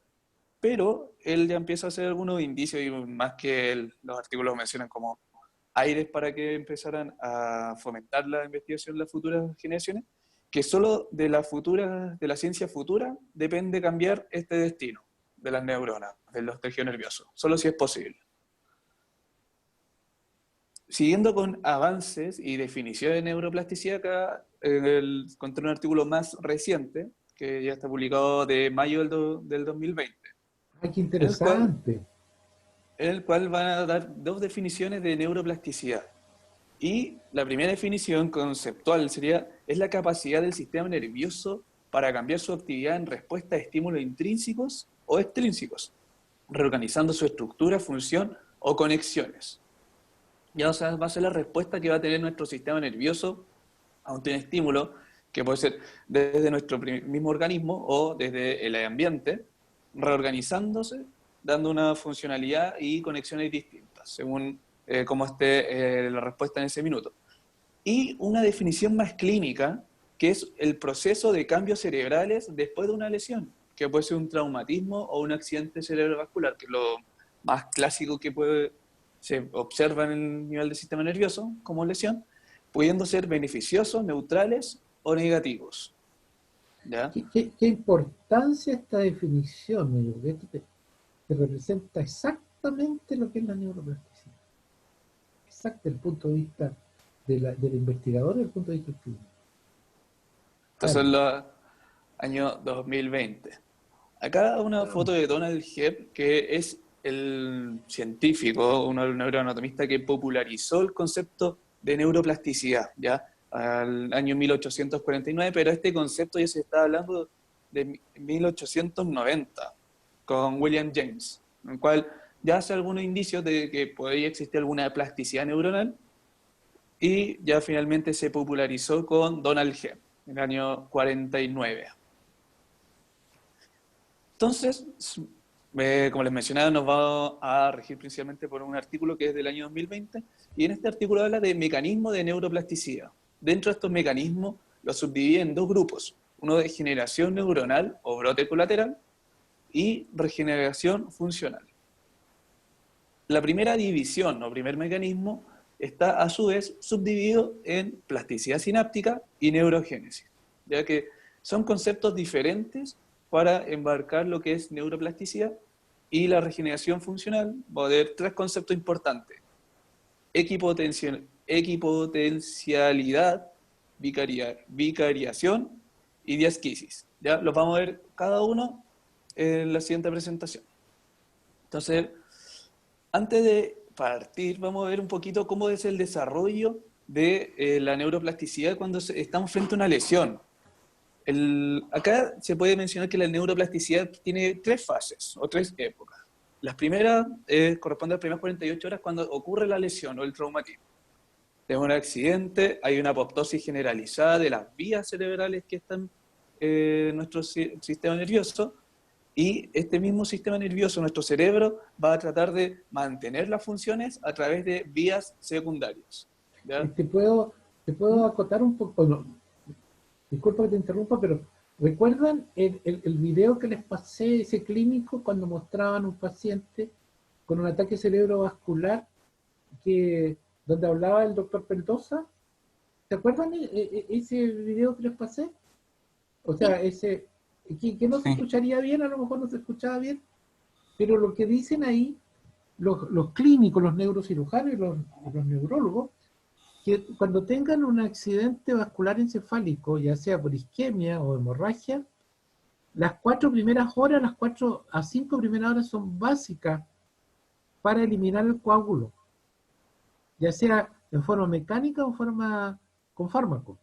Pero él ya empieza a hacer algunos indicios, y más que los artículos mencionan como aires para que empezaran a fomentar la investigación en las futuras generaciones, que solo de la ciencia futura depende cambiar este destino de las neuronas, de los tejidos nerviosos, solo si es posible. Siguiendo con avances y definiciones de neuroplasticidad, acá encontré un artículo más reciente, que ya está publicado de mayo del 2020, ¡Ay, qué en el cual interesante! van a dar dos definiciones de neuroplasticidad. Y la primera definición conceptual es la capacidad del sistema nervioso para cambiar su actividad en respuesta a estímulos intrínsecos o extrínsecos, reorganizando su estructura, función o conexiones. Ya, o sea, va a ser la respuesta que va a tener nuestro sistema nervioso ante un estímulo que puede ser desde nuestro mismo organismo o desde el ambiente, reorganizándose, dando una funcionalidad y conexiones distintas, según cómo esté la respuesta en ese minuto. Y una definición más clínica, que es el proceso de cambios cerebrales después de una lesión, que puede ser un traumatismo o un accidente cerebrovascular, que es lo más clásico que se observa en el nivel del sistema nervioso como lesión, pudiendo ser beneficiosos, neutrales o negativos. ¿Ya? ¿Qué importancia esta definición, amigo? Porque esto te representa exactamente lo que es la neuroplasticidad. Exacto, desde el punto de vista del investigador y desde el punto de vista del clínico. Estos son los años 2020. Acá una foto de Donald Hebb, que es el científico, un neuroanatomista que popularizó el concepto de neuroplasticidad, ¿ya? Al año 1849, pero este concepto ya se está hablando de 1890, con William James, en el cual ya hace algunos indicios de que podría existir alguna plasticidad neuronal, y ya finalmente se popularizó con Donald Hebb, en el año 49. Entonces, como les mencionaba, nos va a regir principalmente por un artículo que es del año 2020, y en este artículo habla de mecanismos de neuroplasticidad. Dentro de estos mecanismos los subdivide en dos grupos, uno de generación neuronal o brote colateral y regeneración funcional. La primera división o primer mecanismo está a su vez subdividido en plasticidad sináptica y neurogénesis, ya que son conceptos diferentes para embarcar lo que es neuroplasticidad y la regeneración funcional. Va a haber tres conceptos importantes: equipotencialidad, vicariación y diasquisis. ¿Ya? Los vamos a ver cada uno en la siguiente presentación. Entonces, antes de partir, vamos a ver un poquito cómo es el desarrollo de la neuroplasticidad cuando estamos frente a una lesión. Acá se puede mencionar que la neuroplasticidad tiene tres fases o tres épocas. Las primeras corresponden a las primeras 48 horas cuando ocurre la lesión o el traumatismo. Tenemos un accidente, hay una apoptosis generalizada de las vías cerebrales que están en nuestro sistema nervioso, y este mismo sistema nervioso, nuestro cerebro, va a tratar de mantener las funciones a través de vías secundarias. ¿Ya? Te puedo acotar un poco, no, disculpa que te interrumpa, pero ¿recuerdan el video que les pasé, ese clínico, cuando mostraban un paciente con un ataque cerebrovascular donde hablaba el doctor Pendosa? ¿Se acuerdan ese video que les pasé? O sea, que no se escucharía bien, a lo mejor no se escuchaba bien, pero lo que dicen ahí los clínicos, los neurocirujanos y los neurólogos, que cuando tengan un accidente vascular encefálico, ya sea por isquemia o hemorragia, las 4 primeras horas, las 4 a 5 primeras horas son básicas para eliminar el coágulo, ya sea en forma mecánica o en forma con fármaco,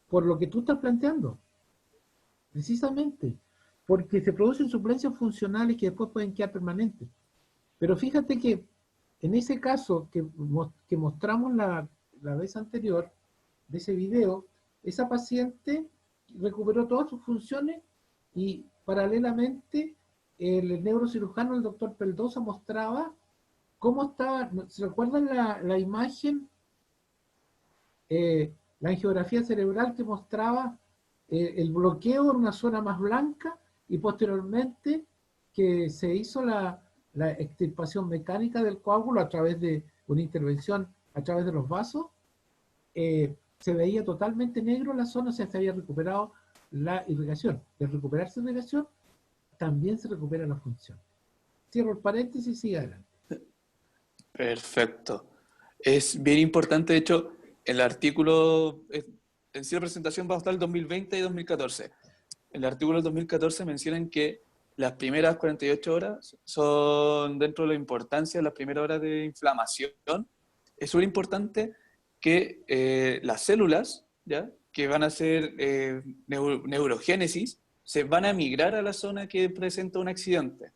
por lo que tú estás planteando. precisamente, porque se producen suplencias funcionales que después pueden quedar permanentes. Pero fíjate que en ese caso que mostramos la vez anterior, de ese video, esa paciente recuperó todas sus funciones y paralelamente el neurocirujano, el doctor Peldosa, mostraba cómo estaba. ¿Se recuerdan la imagen, la angiografía cerebral que mostraba el bloqueo en una zona más blanca y posteriormente que se hizo la extirpación mecánica del coágulo a través de una intervención a través de los vasos? Se veía totalmente negro la zona, o sea, se había recuperado la irrigación. De recuperarse la irrigación, también se recupera la función. Cierro el paréntesis y sigue adelante. Perfecto. Es bien importante, de hecho, el artículo, en sí la presentación va a estar el 2020 y 2014. En el artículo del 2014 mencionan que las primeras 48 horas son, dentro de la importancia, las primeras horas de inflamación. Es súper importante que las células, ¿ya?, que van a hacer neurogénesis, se van a migrar a la zona que presenta un accidente.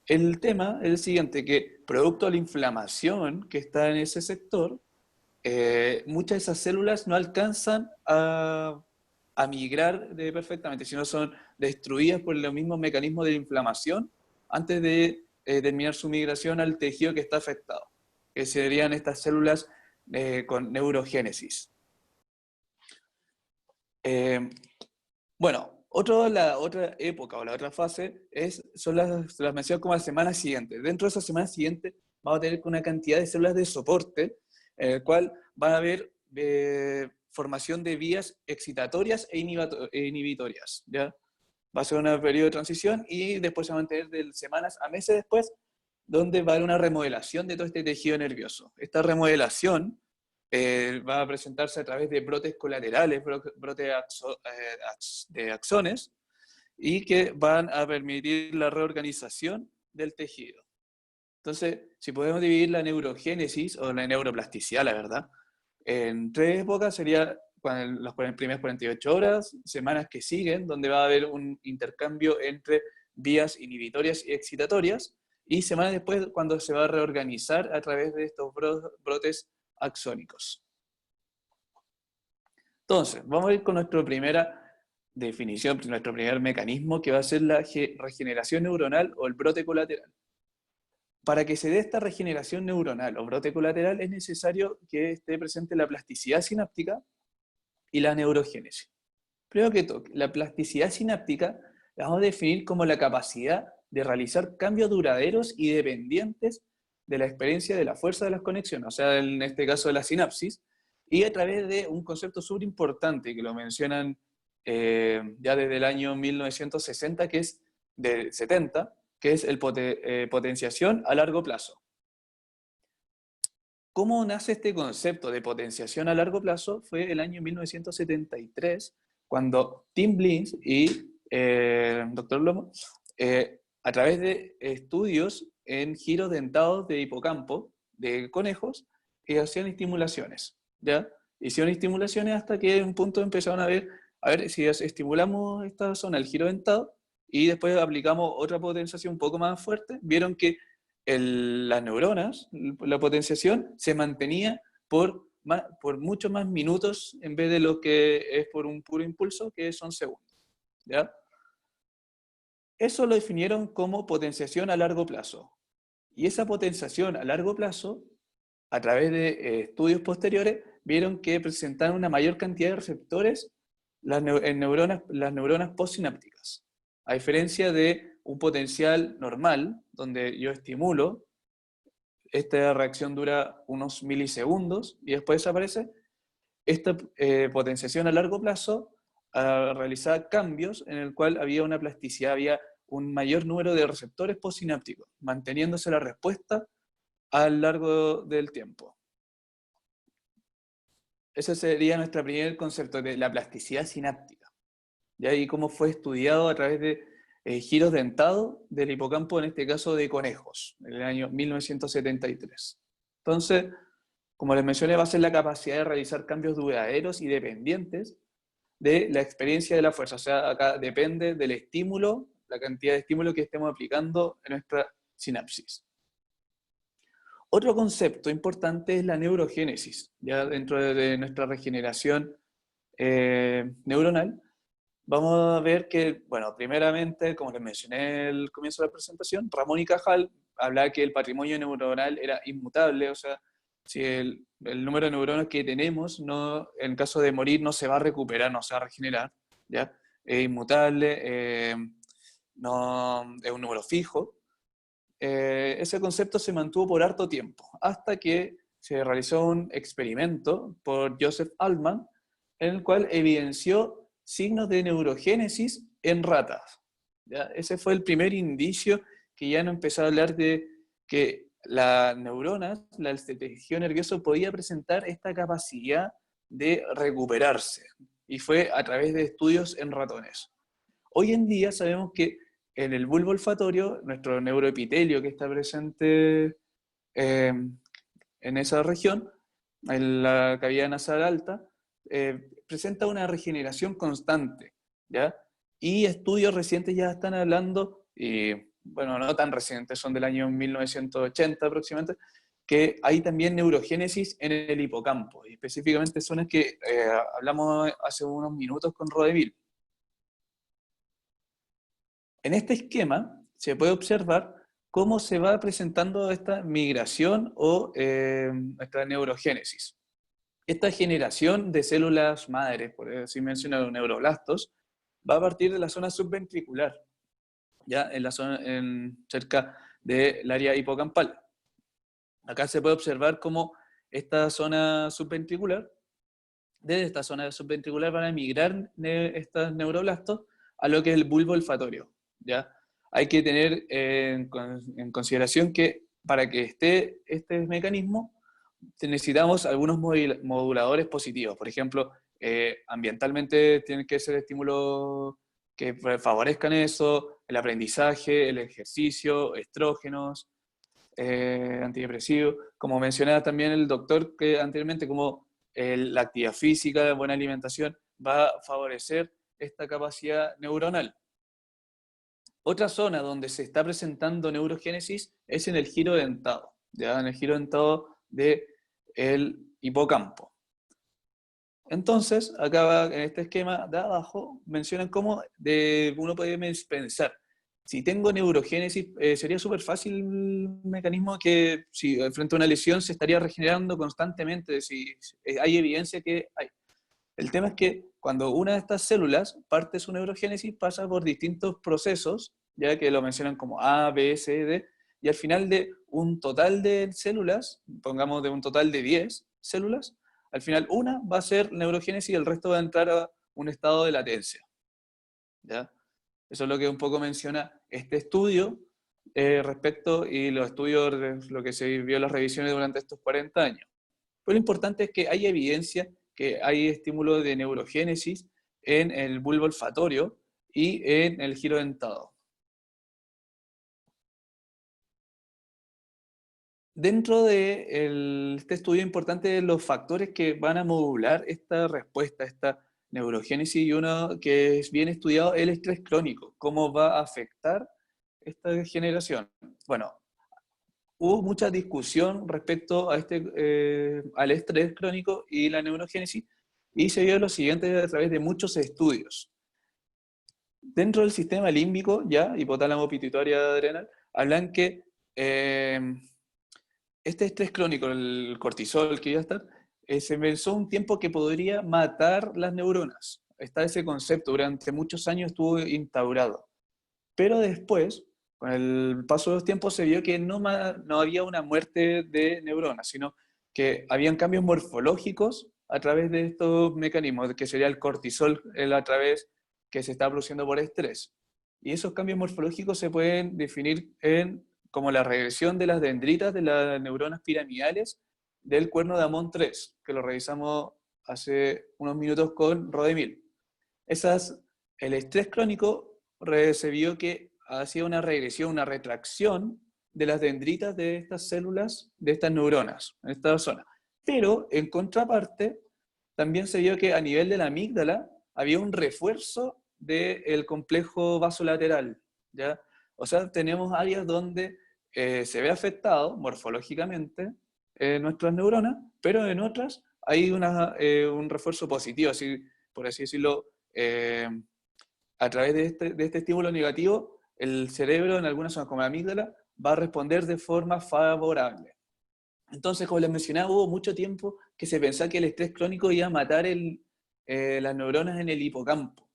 El tema es el siguiente, que producto de la inflamación que está en ese sector, muchas de esas células no alcanzan a migrar perfectamente, sino son destruidas por los mismos mecanismos de inflamación antes de terminar su migración al tejido que está afectado, que serían estas células con neurogénesis. Bueno, la otra época o la otra fase son las mencionadas como las semanas siguientes. Dentro de esas semanas siguientes vamos a tener una cantidad de células de soporte, en el cual va a haber formación de vías excitatorias e inhibitorias, ¿ya? Va a ser un periodo de transición y después se va a mantener de semanas a meses después, donde va a haber una remodelación de todo este tejido nervioso. Esta remodelación va a presentarse a través de brotes colaterales, brotes de axones, y que van a permitir la reorganización del tejido. Entonces, si podemos dividir la neurogénesis o la neuroplasticidad, la verdad, en tres épocas, sería las primeras 48 horas, semanas que siguen, donde va a haber un intercambio entre vías inhibitorias y excitatorias, y semanas después, cuando se va a reorganizar a través de estos brotes axónicos. Entonces, vamos a ir con nuestra primera definición, nuestro primer mecanismo, que va a ser la regeneración neuronal o el brote colateral. Para que se dé esta regeneración neuronal o brote colateral es necesario que esté presente la plasticidad sináptica y la neurogénesis. Primero que todo, la plasticidad sináptica la vamos a definir como la capacidad de realizar cambios duraderos y dependientes de la experiencia de la fuerza de las conexiones, o sea, en este caso de la sinapsis, y a través de un concepto súper importante que lo mencionan ya desde el año 1960, que es de 70, que es el potenciación a largo plazo. ¿Cómo nace este concepto de potenciación a largo plazo? Fue el año 1973, cuando Tim Bliss y Dr. Lomo, a través de estudios en giros dentados de hipocampo de conejos, hacían estimulaciones, ¿ya? Hicieron estimulaciones hasta que en un punto empezaron a ver si estimulamos esta zona, el giro dentado, y después aplicamos otra potenciación un poco más fuerte, vieron que las neuronas, la potenciación, se mantenía por muchos más minutos en vez de lo que es por un puro impulso, que son segundos, ¿ya? Eso lo definieron como potenciación a largo plazo. Y esa potenciación a largo plazo, a través de estudios posteriores, vieron que presentaban una mayor cantidad de receptores las neuronas postsinápticas. A diferencia de un potencial normal, donde yo estimulo, esta reacción dura unos milisegundos y después desaparece, esta potenciación a largo plazo realizaba cambios en el cual había una plasticidad, había un mayor número de receptores postsinápticos, manteniéndose la respuesta a lo largo del tiempo. Ese sería nuestro primer concepto de la plasticidad sináptica. Y ahí cómo fue estudiado a través de giros dentados del hipocampo, en este caso de conejos, en el año 1973. Entonces, como les mencioné, va a ser la capacidad de realizar cambios duraderos y dependientes de la experiencia de la fuerza. O sea, acá depende del estímulo, la cantidad de estímulo que estemos aplicando en nuestra sinapsis. Otro concepto importante es la neurogénesis. Ya dentro de nuestra regeneración neuronal, vamos a ver que, bueno, primeramente, como les mencioné al comienzo de la presentación, Ramón y Cajal hablaba que el patrimonio neuronal era inmutable, o sea, si el número de neuronas que tenemos, no, en caso de morir, no se va a recuperar, no se va a regenerar, ¿ya? Es inmutable, no, es un número fijo. Ese concepto se mantuvo por harto tiempo, hasta que se realizó un experimento por Joseph Altman, en el cual evidenció signos de neurogénesis en ratas. ¿Ya? Ese fue el primer indicio que ya no empezó a hablar de que las neuronas, el tejido nervioso podía presentar esta capacidad de recuperarse, y fue a través de estudios en ratones. Hoy en día sabemos que en el bulbo olfatorio, nuestro neuroepitelio que está presente en esa región, en la cavidad nasal alta, presenta una regeneración constante, ¿ya? Y estudios recientes ya están hablando, y bueno, no tan recientes, son del año 1980 aproximadamente, que hay también neurogénesis en el hipocampo, y específicamente zonas que hablamos hace unos minutos con Rodevil. En este esquema se puede observar cómo se va presentando esta migración o esta neurogénesis. Esta generación de células madres, por así mencionar, neuroblastos, va a partir de la zona subventricular, ya en la zona, cerca del área hipocampal. Acá se puede observar cómo esta zona subventricular, desde esta zona subventricular van a migrar estos neuroblastos a lo que es el bulbo olfatorio, ¿ya? Hay que tener en consideración que para que esté este mecanismo necesitamos algunos moduladores positivos. Por ejemplo, ambientalmente tienen que ser estímulos que favorezcan eso, el aprendizaje, el ejercicio, estrógenos, antidepresivos. Como mencionaba también el doctor que anteriormente, como la actividad física, la buena alimentación, va a favorecer esta capacidad neuronal. Otra zona donde se está presentando neurogénesis es en el giro dentado, ¿ya? En el giro dentado del hipocampo. Entonces, acá en este esquema de abajo, mencionan cómo uno puede pensar, si tengo neurogénesis, sería súper fácil el mecanismo que si frente a una lesión se estaría regenerando constantemente, si hay evidencia que hay. El tema es que cuando una de estas células parte su neurogénesis pasa por distintos procesos, ya que lo mencionan como A, B, C, D, y al final de un total de células, pongamos de un total de 10 células, al final una va a ser neurogénesis y el resto va a entrar a un estado de latencia. ¿Ya? Eso es lo que un poco menciona este estudio respecto y los estudios, lo que se vio en las revisiones durante estos 40 años. Pero lo importante es que hay evidencia que hay estímulo de neurogénesis en el bulbo olfatorio y en el giro dentado. Dentro de este estudio importante de los factores que van a modular esta respuesta, esta neurogénesis, y uno que es bien estudiado, el estrés crónico, cómo va a afectar esta degeneración. Bueno, hubo mucha discusión respecto a al estrés crónico y la neurogénesis, y se vio lo siguiente a través de muchos estudios. Dentro del sistema límbico, ya, hipotálamo pituitaria adrenal, hablan que este estrés crónico, el cortisol que iba a estar, se pensó un tiempo que podría matar las neuronas. Está ese concepto, durante muchos años estuvo instaurado. Pero después, con el paso de los tiempos, se vio que no había una muerte de neuronas, sino que habían cambios morfológicos a través de estos mecanismos, que sería el cortisol a través que se está produciendo por estrés. Y esos cambios morfológicos se pueden definir como la regresión de las dendritas de las neuronas piramidales del cuerno de Amon 3, que lo revisamos hace unos minutos con Rodemil. El estrés crónico se vio que hacía una regresión, una retracción de las dendritas de estas células, de estas neuronas, en esta zona. Pero, en contraparte, también se vio que a nivel de la amígdala había un refuerzo del complejo vasolateral, ¿ya? O sea, tenemos áreas donde se ve afectado morfológicamente nuestras neuronas, pero en otras hay un refuerzo positivo, así, por así decirlo, a través de este estímulo negativo, el cerebro en algunas zonas como la amígdala va a responder de forma favorable. Entonces, como les mencionaba, hubo mucho tiempo que se pensaba que el estrés crónico iba a matar las neuronas en el hipocampo.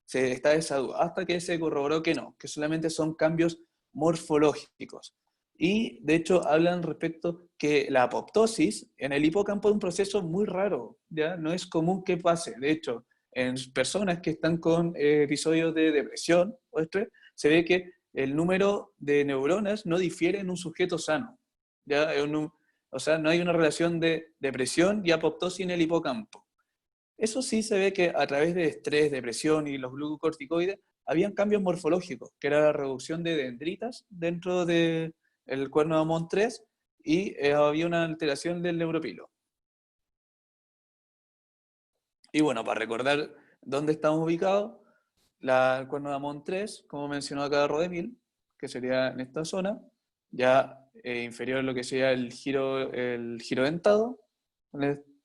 Se está esa duda, hasta que se corroboró que no, que solamente son cambios morfológicos. Y de hecho hablan respecto que la apoptosis en el hipocampo es un proceso muy raro, ¿ya? No es común que pase. De hecho, en personas que están con episodios de depresión o estrés, se ve que el número de neuronas no difiere en un sujeto sano, ¿ya? O sea, no hay una relación de depresión y apoptosis en el hipocampo. Eso sí se ve que a través de estrés, depresión y los glucocorticoides, habían cambios morfológicos, que era la reducción de dendritas dentro del cuerno de Amon 3 y había una alteración del neuropilo. Y bueno, para recordar dónde estamos ubicados, el cuerno de Amon 3, como mencionó acá Rodemil, que sería en esta zona, ya inferior a lo que sería el giro dentado,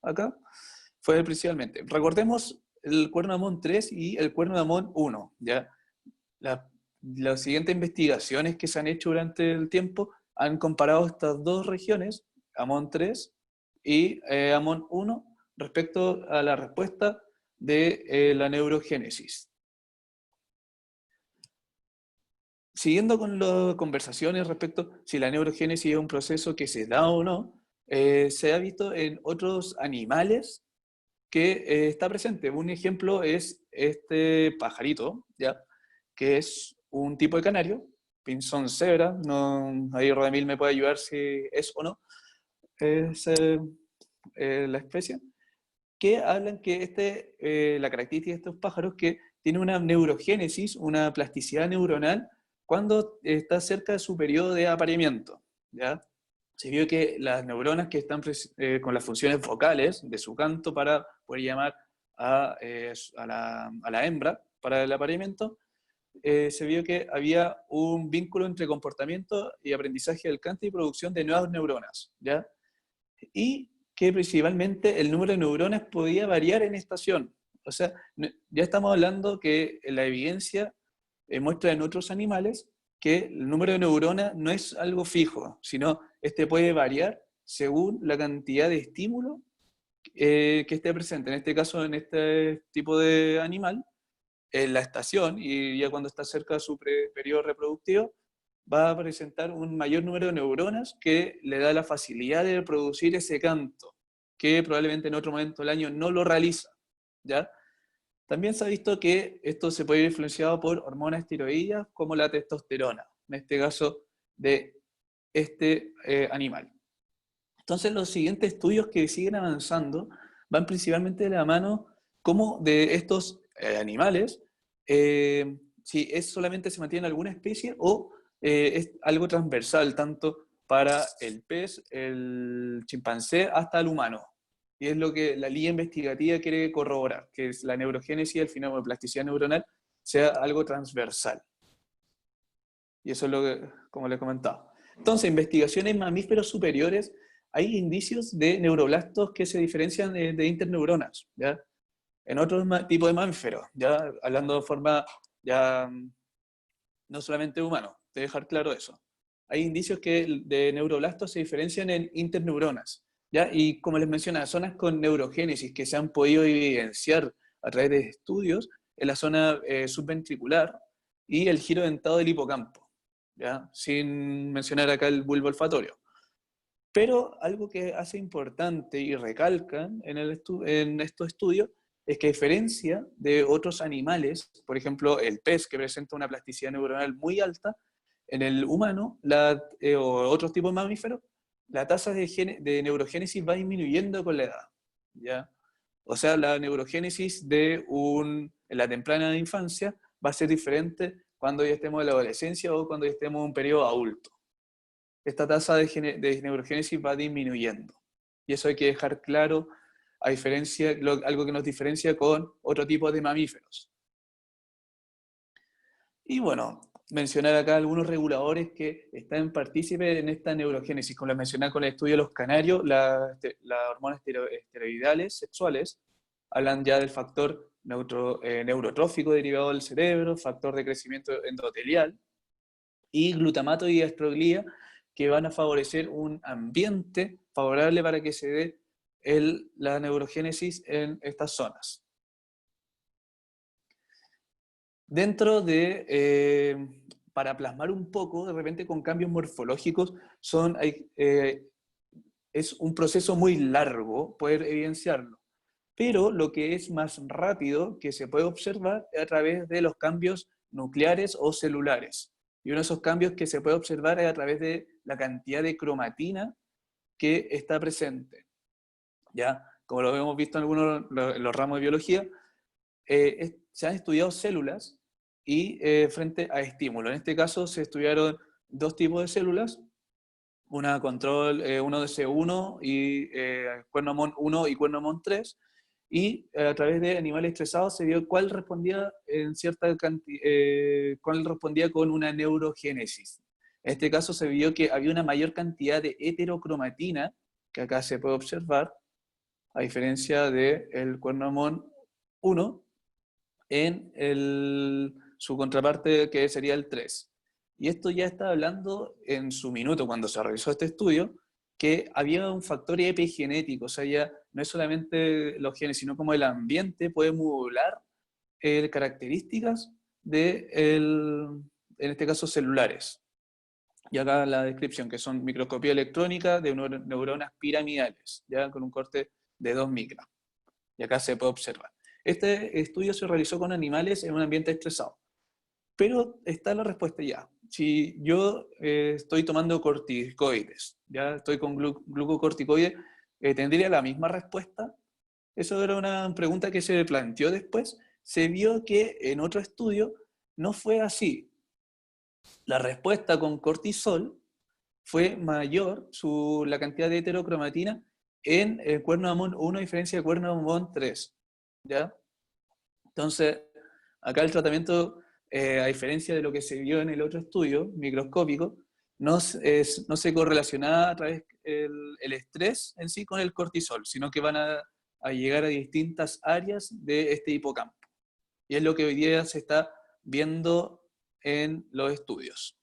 acá, fue principalmente. Recordemos el cuerno de Amon 3 y el cuerno de Amon 1, ¿ya? Las siguientes investigaciones que se han hecho durante el tiempo han comparado estas dos regiones, Amon 3 y Amon 1, respecto a la respuesta de la neurogénesis. Siguiendo con las conversaciones respecto si la neurogénesis es un proceso que se da o no, se ha visto en otros animales que está presente. Un ejemplo es este pajarito, ¿ya? Que es un tipo de canario, Pinzón cebra, no, ahí Rodemil me puede ayudar si es o no, es la especie, que hablan que la característica de estos pájaros que tiene una neurogénesis, una plasticidad neuronal, cuando está cerca de su periodo de apareamiento, ¿ya? Se vio que las neuronas que están con las funciones vocales de su canto para poder llamar a la hembra para el apareamiento, se vio que había un vínculo entre comportamiento y aprendizaje del canto y producción de nuevas neuronas, ¿ya? Y que principalmente el número de neuronas podía variar en estación. O sea, ya estamos hablando que la evidencia muestra en otros animales que el número de neuronas no es algo fijo, sino puede variar según la cantidad de estímulo que esté presente. En este caso, en este tipo de animal, en la estación, y ya cuando está cerca de su periodo reproductivo, va a presentar un mayor número de neuronas que le da la facilidad de producir ese canto, que probablemente en otro momento del año no lo realiza, ¿ya? También se ha visto que esto se puede ir influenciado por hormonas tiroideas como la testosterona, en este caso de este animal. Entonces los siguientes estudios que siguen avanzando van principalmente de la mano como de estos animales, si solamente se mantiene alguna especie o es algo transversal, tanto para el pez, el chimpancé, hasta el humano. Y es lo que la línea investigativa quiere corroborar, que es la neurogénesis y el fenómeno de plasticidad neuronal sea algo transversal. Y eso es lo que, como les comentaba. Entonces, investigaciones en mamíferos superiores, hay indicios de neuroblastos que se diferencian de interneuronas, ¿ya? En otros tipos de mamíferos, ya hablando de forma ya no solamente humano, de dejar claro eso. Hay indicios que de neuroblastos se diferencian en interneuronas, ¿ya? Y como les mencionaba, zonas con neurogénesis que se han podido evidenciar a través de estudios en la zona subventricular y el giro dentado del hipocampo, ¿ya? Sin mencionar acá el bulbo olfatorio. Pero algo que hace importante y recalcan en estos estudios es que a diferencia de otros animales, por ejemplo el pez que presenta una plasticidad neuronal muy alta, en el humano o otros tipos de mamíferos, la tasa de neurogénesis va disminuyendo con la edad, ¿ya? O sea, la neurogénesis en la temprana infancia va a ser diferente cuando ya estemos en la adolescencia o cuando ya estemos en un periodo adulto. Esta tasa de neurogénesis va disminuyendo. Y eso hay que dejar claro algo que nos diferencia con otro tipo de mamíferos. Y bueno, mencionar acá algunos reguladores que están partícipes en esta neurogénesis, como les mencioné con el estudio de los canarios, las hormonas esteroidales sexuales, hablan ya del factor neurotrófico derivado del cerebro, factor de crecimiento endotelial, y glutamato y astroglía, que van a favorecer un ambiente favorable para que se dé la neurogénesis en estas zonas. Dentro de, para plasmar un poco, de repente con cambios morfológicos, es un proceso muy largo poder evidenciarlo. Pero lo que es más rápido que se puede observar es a través de los cambios nucleares o celulares. Y uno de esos cambios que se puede observar es a través de la cantidad de cromatina que está presente. ¿Ya? Como lo hemos visto en algunos de los ramos de biología, se han estudiado células y frente a estímulos. En este caso se estudiaron dos tipos de células, una control, uno de C1 y cuerno MON 1 y cuerno MON 3, y a través de animales estresados se vio cuál respondía cuál respondía con una neurogénesis. En este caso se vio que había una mayor cantidad de heterocromatina, que acá se puede observar, a diferencia del cuerno MON 1, en su contraparte que sería el 3. Y esto ya está hablando en su minuto, cuando se realizó este estudio, que había un factor epigenético, o sea, ya no es solamente los genes, sino como el ambiente puede modular características en este caso celulares. Y acá la descripción, que son microscopía electrónica de neuronas piramidales, ya con un corte de 2 micras. Y acá se puede observar. Este estudio se realizó con animales en un ambiente estresado. Pero está la respuesta ya. Si yo estoy tomando corticoides, ya estoy con glucocorticoides, ¿tendría la misma respuesta? Eso era una pregunta que se planteó después. Se vio que en otro estudio no fue así. La respuesta con cortisol fue mayor la cantidad de heterocromatina en el cuerno de MON 1 a diferencia del cuerno de MON 3. ¿Ya? Entonces, acá el tratamiento, a diferencia de lo que se vio en el otro estudio microscópico, no se correlacionaba a través el estrés en sí con el cortisol, sino que van a llegar a distintas áreas de este hipocampo. Y es lo que hoy día se está viendo en los estudios.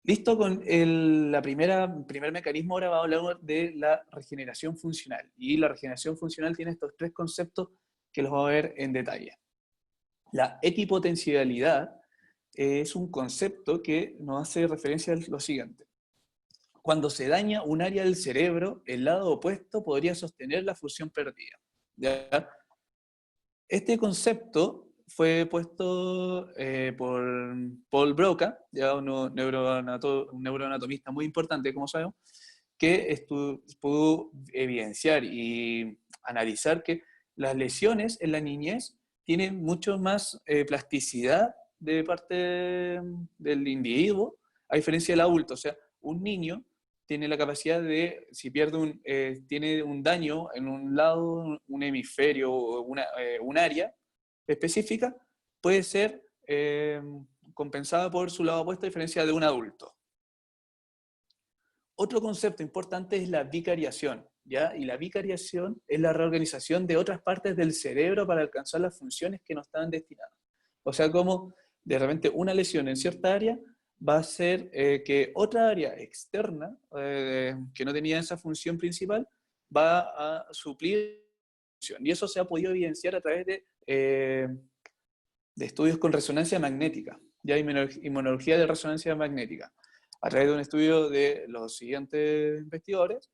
Listo con el primer mecanismo, ahora vamos a hablar de la regeneración funcional. Y la regeneración funcional tiene estos tres conceptos que los vamos a ver en detalle. La equipotencialidad es un concepto que nos hace referencia a lo siguiente. Cuando se daña un área del cerebro, el lado opuesto podría sostener la función perdida. ¿Ya? Este concepto fue puesto por Paul Broca, ya un neuroanatomista muy importante, como sabemos, que pudo evidenciar y analizar que las lesiones en la niñez tienen mucho más plasticidad de parte del individuo, a diferencia del adulto. O sea, un niño tiene la capacidad de, si tiene un daño en un lado, un hemisferio o un área específica, puede ser compensada por su lado opuesto a diferencia de un adulto. Otro concepto importante es la vicariación, ¿ya? Y la vicariación es la reorganización de otras partes del cerebro para alcanzar las funciones que no estaban destinadas. O sea, como de repente una lesión en cierta área va a hacer que otra área externa, que no tenía esa función principal, va a suplir función. Y eso se ha podido evidenciar a través de estudios con resonancia magnética, ya inmunología de resonancia magnética, a través de un estudio de los siguientes investigadores,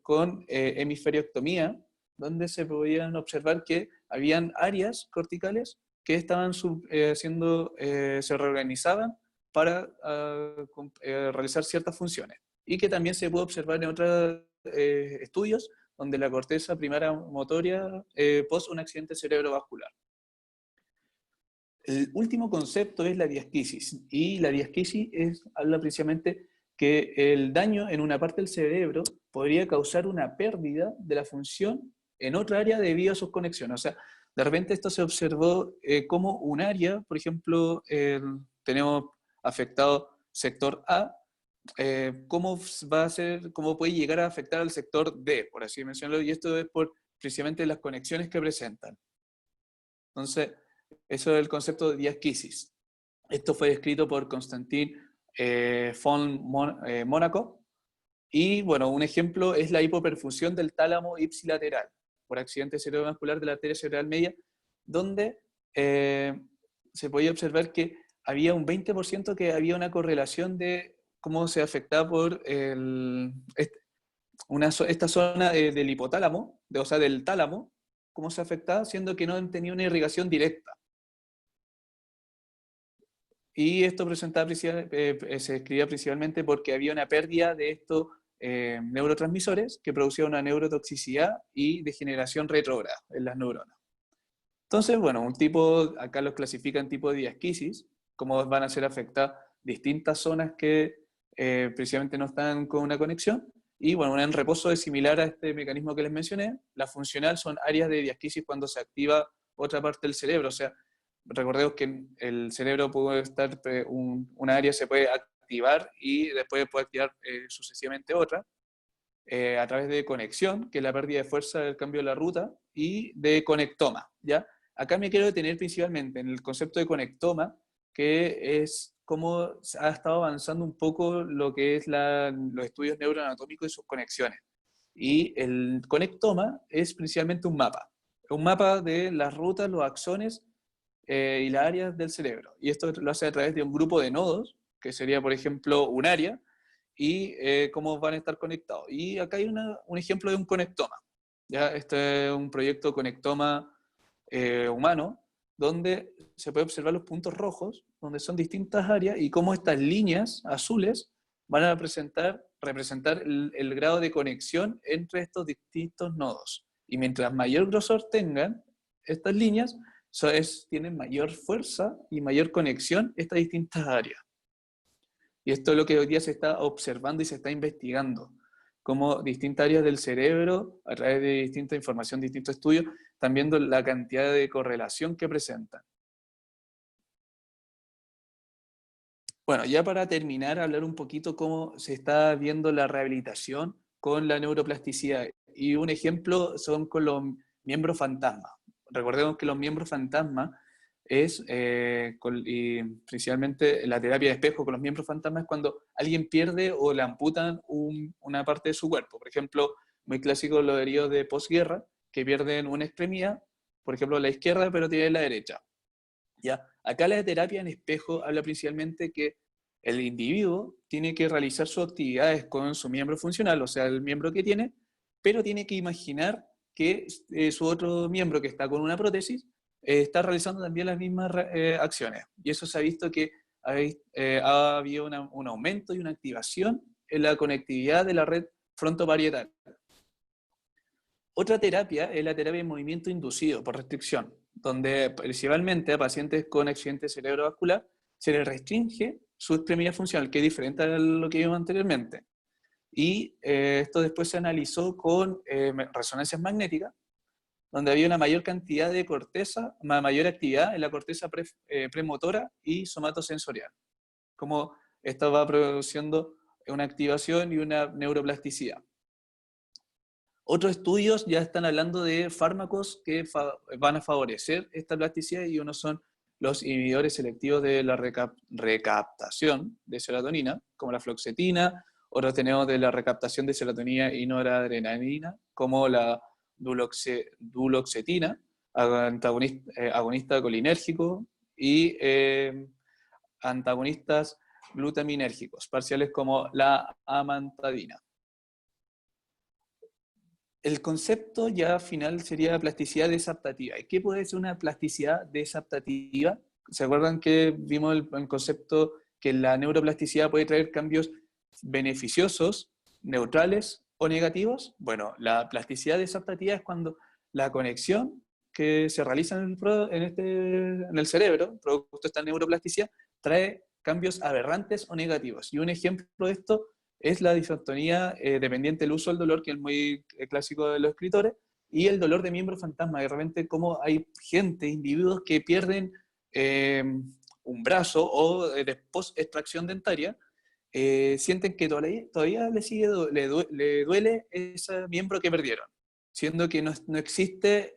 con hemisferioctomía, donde se podían observar que habían áreas corticales que estaban se reorganizaban para realizar ciertas funciones, y que también se puede observar en otros estudios donde la corteza primaria motoria post un accidente cerebrovascular. El último concepto es la diasquisis, y la diasquisis habla precisamente que el daño en una parte del cerebro podría causar una pérdida de la función en otra área debido a sus conexiones. O sea, de repente esto se observó como un área, por ejemplo, tenemos afectado sector A, cómo va a ser, cómo puede llegar a afectar al sector D, por así mencionarlo, y esto es por precisamente las conexiones que presentan. Entonces, eso es el concepto de diasquisis. Esto fue descrito por Constantin von Monaco, y bueno, un ejemplo es la hipoperfusión del tálamo ipsilateral por accidente cerebrovascular de la arteria cerebral media, donde se podía observar que había un 20% que había una correlación de cómo se afectaba por esta zona del hipotálamo, o sea, del tálamo, cómo se afectaba, siendo que no tenía una irrigación directa. Y esto se escribía principalmente porque había una pérdida de estos neurotransmisores que producía una neurotoxicidad y degeneración retrógrada en las neuronas. Entonces, bueno, acá los clasifican tipo de diasquisis, cómo van a ser afectadas distintas zonas que precisamente no están con una conexión. Y bueno, un reposo es similar a este mecanismo que les mencioné. La funcional son áreas de diasquisis cuando se activa otra parte del cerebro. O sea, recordemos que el cerebro puede estar, una área se puede activar y después puede activar sucesivamente otra. A través de conexión, que es la pérdida de fuerza del cambio de la ruta, y de conectoma, ¿ya? Acá me quiero detener principalmente en el concepto de conectoma, que es cómo ha estado avanzando un poco lo que es los estudios neuroanatómicos y sus conexiones. Y el conectoma es principalmente un mapa de las rutas, los axones y las áreas del cerebro. Y esto lo hace a través de un grupo de nodos, que sería, por ejemplo, un área, y cómo van a estar conectados. Y acá hay un ejemplo de un conectoma. ¿Ya? Este es un proyecto conectoma humano, donde se puede observar los puntos rojos, donde son distintas áreas, y cómo estas líneas azules van a representar el grado de conexión entre estos distintos nodos. Y mientras mayor grosor tengan estas líneas, tienen mayor fuerza y mayor conexión estas distintas áreas. Y esto es lo que hoy día se está observando y se está investigando, como distintas áreas del cerebro, a través de distinta información, distintos estudios, están viendo la cantidad de correlación que presentan. Bueno, ya para terminar, hablar un poquito cómo se está viendo la rehabilitación con la neuroplasticidad. Y un ejemplo son con los miembros fantasma. Recordemos que los miembros fantasma es, y principalmente la terapia de espejo con los miembros fantasma es cuando alguien pierde o le amputan una parte de su cuerpo. Por ejemplo, muy clásico los heridos de posguerra, que pierden una extremidad, por ejemplo la izquierda, pero tienen la derecha. ¿Ya? Acá la terapia en espejo habla principalmente que el individuo tiene que realizar sus actividades con su miembro funcional, o sea, el miembro que tiene, pero tiene que imaginar que su otro miembro que está con una prótesis está realizando también las mismas acciones. Y eso se ha visto que ha habido un aumento y una activación en la conectividad de la red frontoparietal. Otra terapia es la terapia de movimiento inducido por restricción, donde principalmente a pacientes con accidente cerebrovascular se les restringe su extremidad funcional, que es diferente a lo que vimos anteriormente. Y esto después se analizó con resonancias magnéticas, donde había una mayor cantidad de corteza, una mayor actividad en la corteza premotora y somatosensorial. Como esto va produciendo una activación y una neuroplasticidad. Otros estudios ya están hablando de fármacos que van a favorecer esta plasticidad, y uno son los inhibidores selectivos de la recaptación de serotonina, como la fluoxetina. Otros tenemos de la recaptación de serotonina y noradrenalina, como la duloxetina, agonista colinérgico, y antagonistas glutaminérgicos, parciales como la amantadina. El concepto ya final sería plasticidad desadaptativa. ¿Y qué puede ser una plasticidad desadaptativa? ¿Se acuerdan que vimos el concepto que la neuroplasticidad puede traer cambios beneficiosos, neutrales o negativos? Bueno, la plasticidad desadaptativa es cuando la conexión que se realiza en el cerebro, producto de esta neuroplasticidad, trae cambios aberrantes o negativos. Y un ejemplo de esto es la disautonía dependiente del uso del dolor, que es muy clásico de los escritores, y el dolor de miembro fantasma. De repente, como hay gente, individuos que pierden un brazo o de post-extracción dentaria, sienten que todavía le duele ese miembro que perdieron, siendo que no existe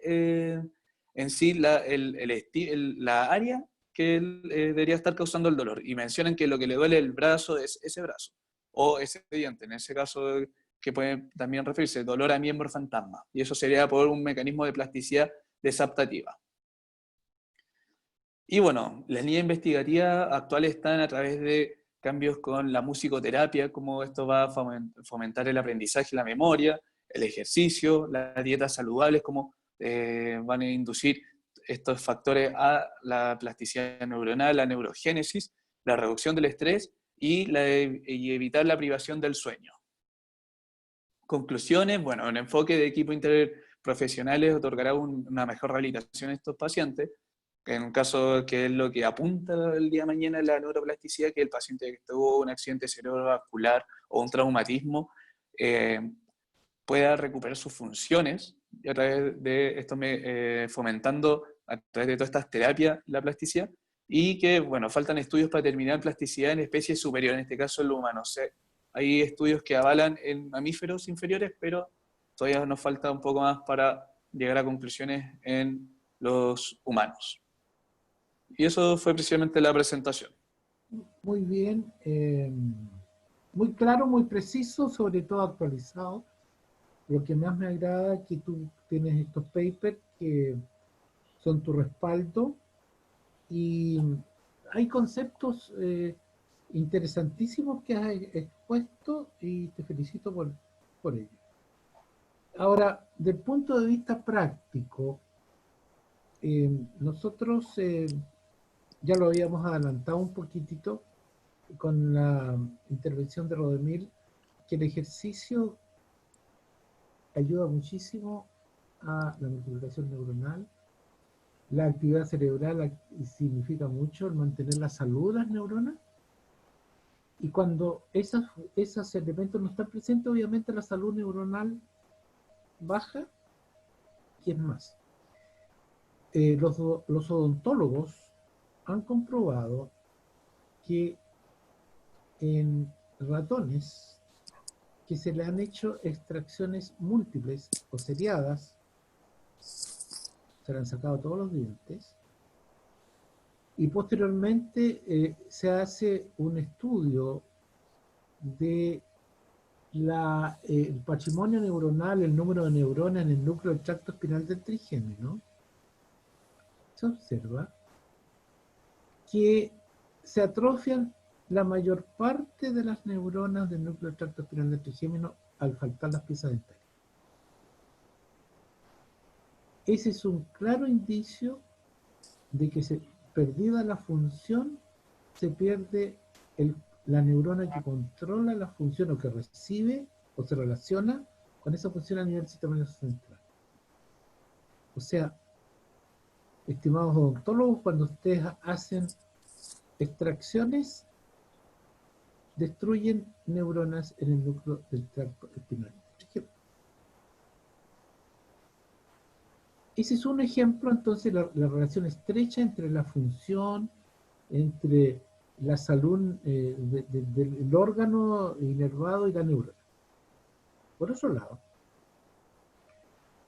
en sí la área que debería estar causando el dolor. Y mencionan que lo que le duele el brazo es ese brazo, o ese diente, en ese caso que puede también referirse dolor a miembro fantasma. Y eso sería por un mecanismo de plasticidad desadaptativa. Y bueno, las líneas investigativas actuales están a través de cambios con la musicoterapia, cómo esto va a fomentar el aprendizaje y la memoria, el ejercicio, las dietas saludables, cómo van a inducir estos factores a la plasticidad neuronal, la neurogénesis, la reducción del estrés y evitar la privación del sueño. Conclusiones, bueno, un enfoque de equipo interprofesionales otorgará una mejor rehabilitación a estos pacientes, en un caso que es lo que apunta el día de mañana la neuroplasticidad, que el paciente que tuvo un accidente cerebrovascular o un traumatismo pueda recuperar sus funciones y a través de esto fomentando a través de todas estas terapias la plasticidad, y que, bueno, faltan estudios para determinar plasticidad en especies superiores, en este caso en los humanos. Hay estudios que avalan en mamíferos inferiores, pero todavía nos falta un poco más para llegar a conclusiones en los humanos. Y eso fue precisamente la presentación. Muy bien, muy claro, muy preciso, sobre todo actualizado. Lo que más me agrada es que tú tienes estos papers que son tu respaldo y hay conceptos interesantísimos que has expuesto y te felicito por ello. Ahora, del punto de vista práctico, nosotros ya lo habíamos adelantado un poquitito con la intervención de Rodemil, que el ejercicio ayuda muchísimo a la multiplicación neuronal. La actividad cerebral significa mucho el mantener la salud de las neuronas. Y cuando esos elementos no están presentes, obviamente la salud neuronal baja. Y es más, los odontólogos han comprobado que en ratones que se le han hecho extracciones múltiples o seriadas, se le han sacado todos los dientes, y posteriormente se hace un estudio de el patrimonio neuronal, el número de neuronas en el núcleo del tracto espinal del trigémino. Se observa que se atrofian la mayor parte de las neuronas del núcleo del tracto espinal del trigémino al faltar las piezas dentarias. Ese es un claro indicio de que perdida la función, se pierde la neurona que controla la función o que recibe o se relaciona con esa función a nivel del sistema nervioso central. O sea, estimados odontólogos, cuando ustedes hacen extracciones, destruyen neuronas en el núcleo del tracto espinal. Ese es un ejemplo, entonces, la relación estrecha entre la función, entre la salud del órgano inervado y la neurona. Por otro lado,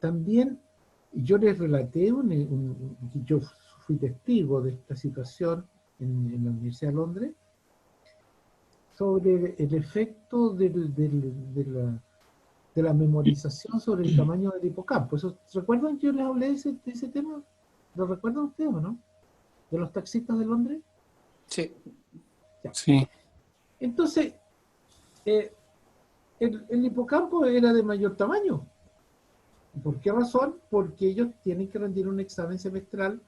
también yo les relaté, yo fui testigo de esta situación en la Universidad de Londres, sobre el efecto de la memorización sobre el tamaño del hipocampo. ¿Recuerdan que yo les hablé de ese tema? ¿Lo recuerdan ustedes o no? ¿De los taxistas de Londres? Sí. Ya. Sí. Entonces, el hipocampo era de mayor tamaño. ¿Por qué razón? Porque ellos tienen que rendir un examen semestral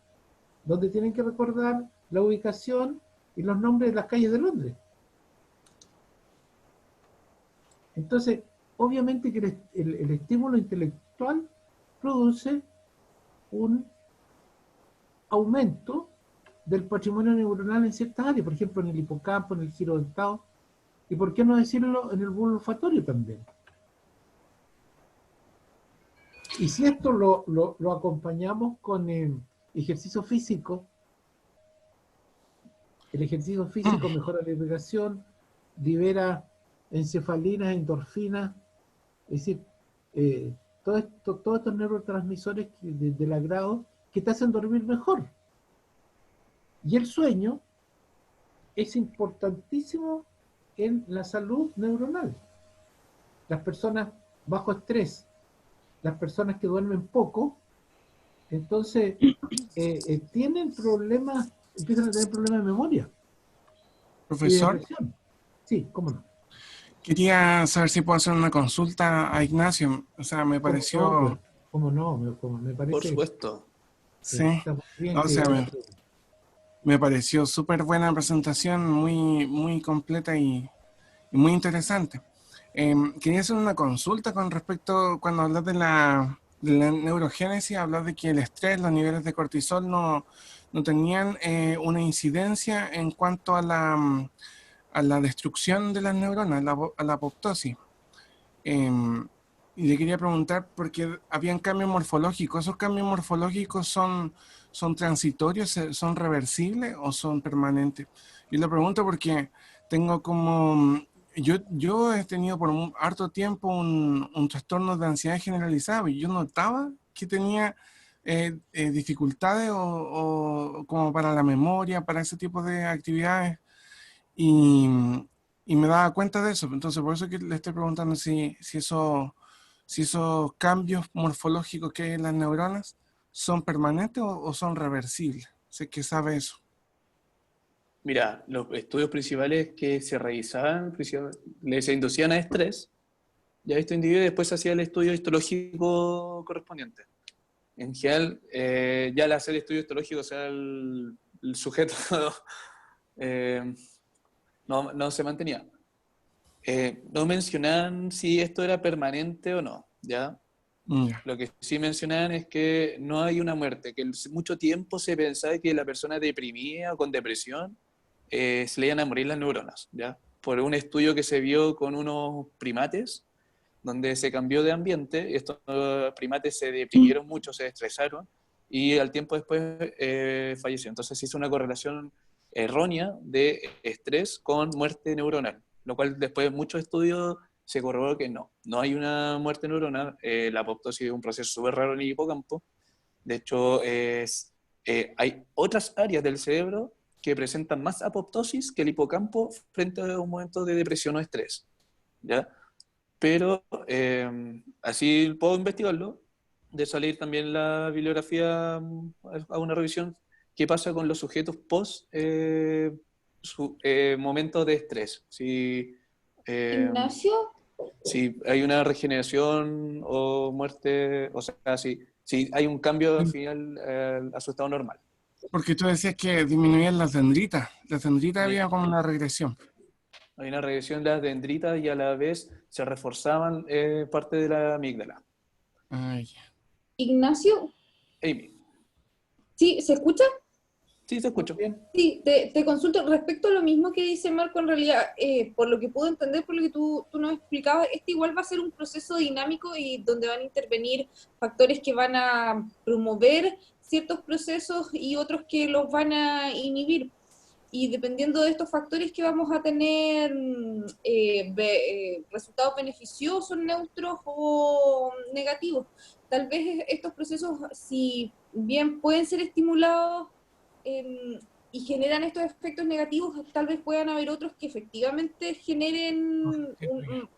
donde tienen que recordar la ubicación y los nombres de las calles de Londres. Entonces, obviamente que el estímulo intelectual produce un aumento del patrimonio neuronal en ciertas áreas, por ejemplo en el hipocampo, en el giro dentado, y por qué no decirlo en el bulbo olfatorio también. Y si esto lo acompañamos con ejercicio físico, el ejercicio físico mejora la irrigación, libera encefalinas, endorfinas, es decir, todos estos neurotransmisores del agrado que te hacen dormir mejor. Y el sueño es importantísimo en la salud neuronal. Las personas bajo estrés, las personas que duermen poco, entonces tienen problemas, empiezan a tener problemas de memoria y de Profesor, depresión. Sí, cómo no. quería saber si puedo hacer una consulta a Ignacio. O sea, me pareció... ¿Cómo no? Me Por parece supuesto. Sí, está muy bien o sea, que... me pareció súper buena presentación, muy, muy completa y muy interesante. Quería hacer una consulta con respecto, cuando hablas de la neurogénesis, hablas de que el estrés, los niveles de cortisol no tenían una incidencia en cuanto a la destrucción de las neuronas, a la apoptosis. Y le quería preguntar, porque habían cambios morfológicos. ¿Esos cambios morfológicos son transitorios, son reversibles o son permanentes? Y lo pregunto porque tengo como... Yo he tenido por un harto tiempo un trastorno de ansiedad generalizado y yo notaba que tenía dificultades o como para la memoria, para ese tipo de actividades. Y, y me daba cuenta de eso. Entonces, por eso que le estoy preguntando si esos cambios morfológicos que hay en las neuronas son permanentes o son reversibles. Sé que sabe eso. Mira, los estudios principales que se revisaban, les inducían a estrés, ya este individuo, y después se hacía el estudio histológico correspondiente. En general, ya al hacer el estudio histológico, o sea, el sujeto eh, no se mantenía. No mencionaban si esto era permanente o no, ¿ya? Ya. Lo que sí mencionaban es que no hay una muerte, que mucho tiempo se pensaba que la persona deprimida o con depresión se le iban a morir las neuronas, ¿ya? Por un estudio que se vio con unos primates, donde se cambió de ambiente, estos primates se deprimieron mucho, se estresaron, y al tiempo después falleció. Entonces se hizo una correlación errónea de estrés con muerte neuronal, lo cual después de muchos estudios se corroboró que no hay una muerte neuronal. La apoptosis es un proceso súper raro en el hipocampo. De hecho, hay otras áreas del cerebro que presentan más apoptosis que el hipocampo frente a un momento de depresión o estrés, ¿ya? Pero así puedo investigarlo, de salir también la bibliografía a una revisión, qué pasa con los sujetos post momentos de estrés. Ignacio, Si hay una regeneración o muerte, o sea, si hay un cambio al final a su estado normal. Porque tú decías que disminuían las dendritas. Las dendritas había como una regresión. Hay una regresión de las dendritas y a la vez se reforzaban parte de la amígdala. Ay, Ignacio, Amy, ¿sí? ¿Se escucha? sí, te escucho. Bien. Sí, te consulto respecto a lo mismo que dice Marco, en realidad, por lo que puedo entender, por lo que tú nos explicabas, este igual va a ser un proceso dinámico y donde van a intervenir factores que van a promover ciertos procesos y otros que los van a inhibir. Y dependiendo de estos factores que vamos a tener resultados beneficiosos, neutros o negativos. Tal vez estos procesos, si bien pueden ser estimulados, y generan estos efectos negativos, tal vez puedan haber otros que efectivamente generen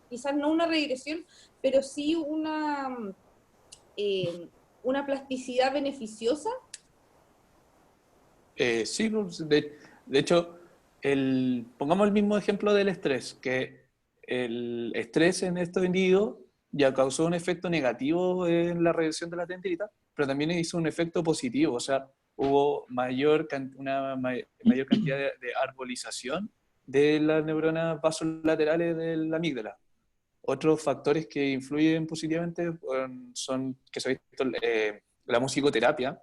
quizás no una regresión, pero sí una plasticidad beneficiosa. Sí, pues, de hecho, pongamos el mismo ejemplo del estrés, que el estrés en estos individuos ya causó un efecto negativo en la reducción de la dendrita, pero también hizo un efecto positivo, o sea, hubo mayor cantidad de arbolización de las neuronas vasolaterales de la amígdala. Otros factores que influyen positivamente son, que se ha visto, la musicoterapia,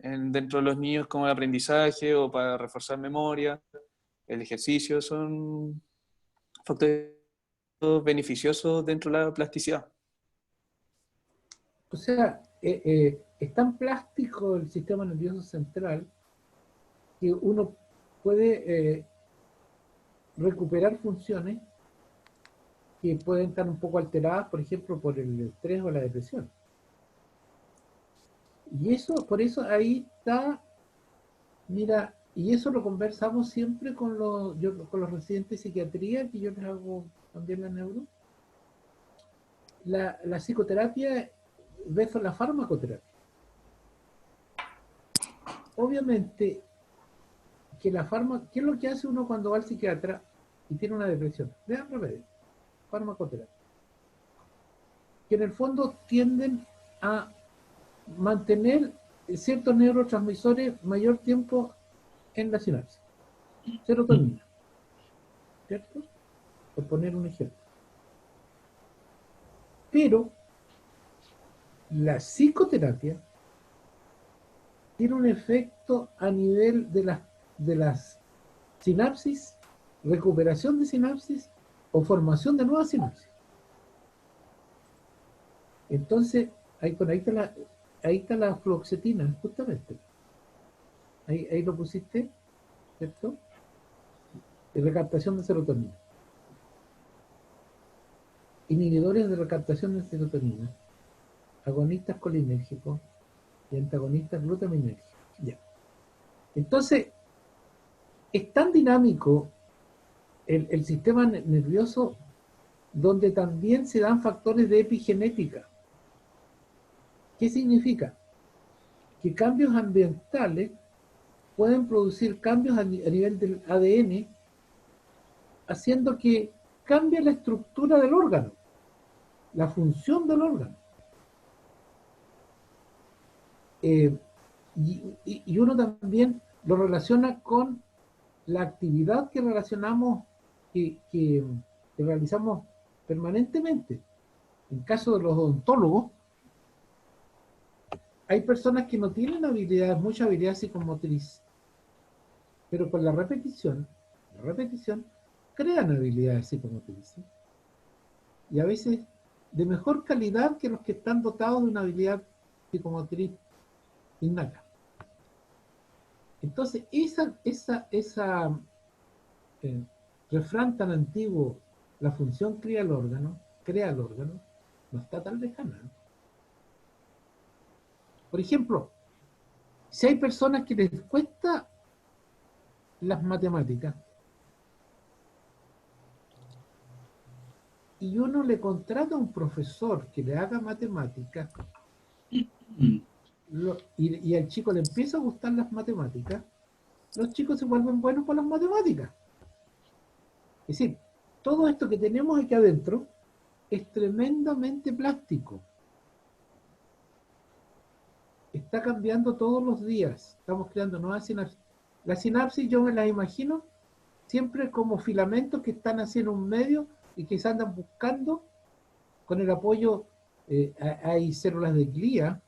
dentro de los niños como el aprendizaje o para reforzar memoria, el ejercicio, son factores beneficiosos dentro de la plasticidad. O sea, es tan plástico el sistema nervioso central que uno puede recuperar funciones que pueden estar un poco alteradas, por ejemplo, por el estrés o la depresión. Y eso, por eso ahí está, mira, y eso lo conversamos siempre con con los residentes de psiquiatría, que yo les hago también la neuro. La psicoterapia versus la farmacoterapia. Obviamente, que ¿qué es lo que hace uno cuando va al psiquiatra y tiene una depresión? Le dan remedio, farmacoterapia. Que en el fondo tienden a mantener ciertos neurotransmisores mayor tiempo en la sinapsis. Serotonina, ¿cierto? Por poner un ejemplo. Pero la psicoterapia tiene un efecto a nivel de las sinapsis, recuperación de sinapsis o formación de nuevas sinapsis. Entonces, ahí está la fluoxetina, justamente. Ahí lo pusiste, ¿cierto? De recaptación de serotonina. Inhibidores de recaptación de serotonina, agonistas colinérgicos y antagonistas glutaminérgicos. Ya. Entonces, es tan dinámico el sistema nervioso donde también se dan factores de epigenética. ¿Qué significa? Que cambios ambientales pueden producir cambios a nivel del ADN, haciendo que cambie la estructura del órgano, la función del órgano. Y uno también lo relaciona con la actividad que relacionamos, que realizamos permanentemente. En caso de los odontólogos, hay personas que no tienen mucha habilidad psicomotriz, pero con la repetición crean habilidades psicomotrices. Y a veces de mejor calidad que los que están dotados de una habilidad psicomotriz innata. Entonces, esa refrán tan antiguo, la función crea el órgano, no está tan lejana. Por ejemplo, si hay personas que les cuesta las matemáticas y uno le contrata a un profesor que le haga matemáticas y al chico le empieza a gustar las matemáticas, los chicos se vuelven buenos por las matemáticas. Es decir, todo esto que tenemos aquí adentro es tremendamente plástico. Está cambiando todos los días. Estamos creando nuevas sinapsis. Las sinapsis yo me las imagino siempre como filamentos que están haciendo un medio y que se andan buscando con el apoyo. Hay células de glía,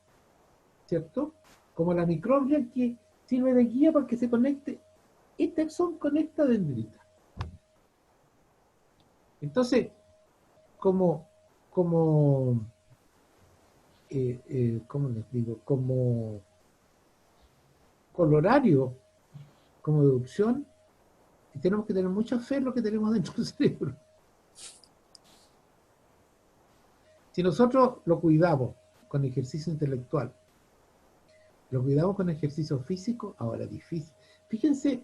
¿cierto? Como la microglia que sirve de guía para que se conecte. Este axón conecta dendrita. Entonces, ¿cómo les digo? Como colorario, como deducción, tenemos que tener mucha fe en lo que tenemos dentro del cerebro. Si nosotros lo cuidamos con ejercicio intelectual, lo cuidamos con ejercicio físico, ahora difícil. Fíjense,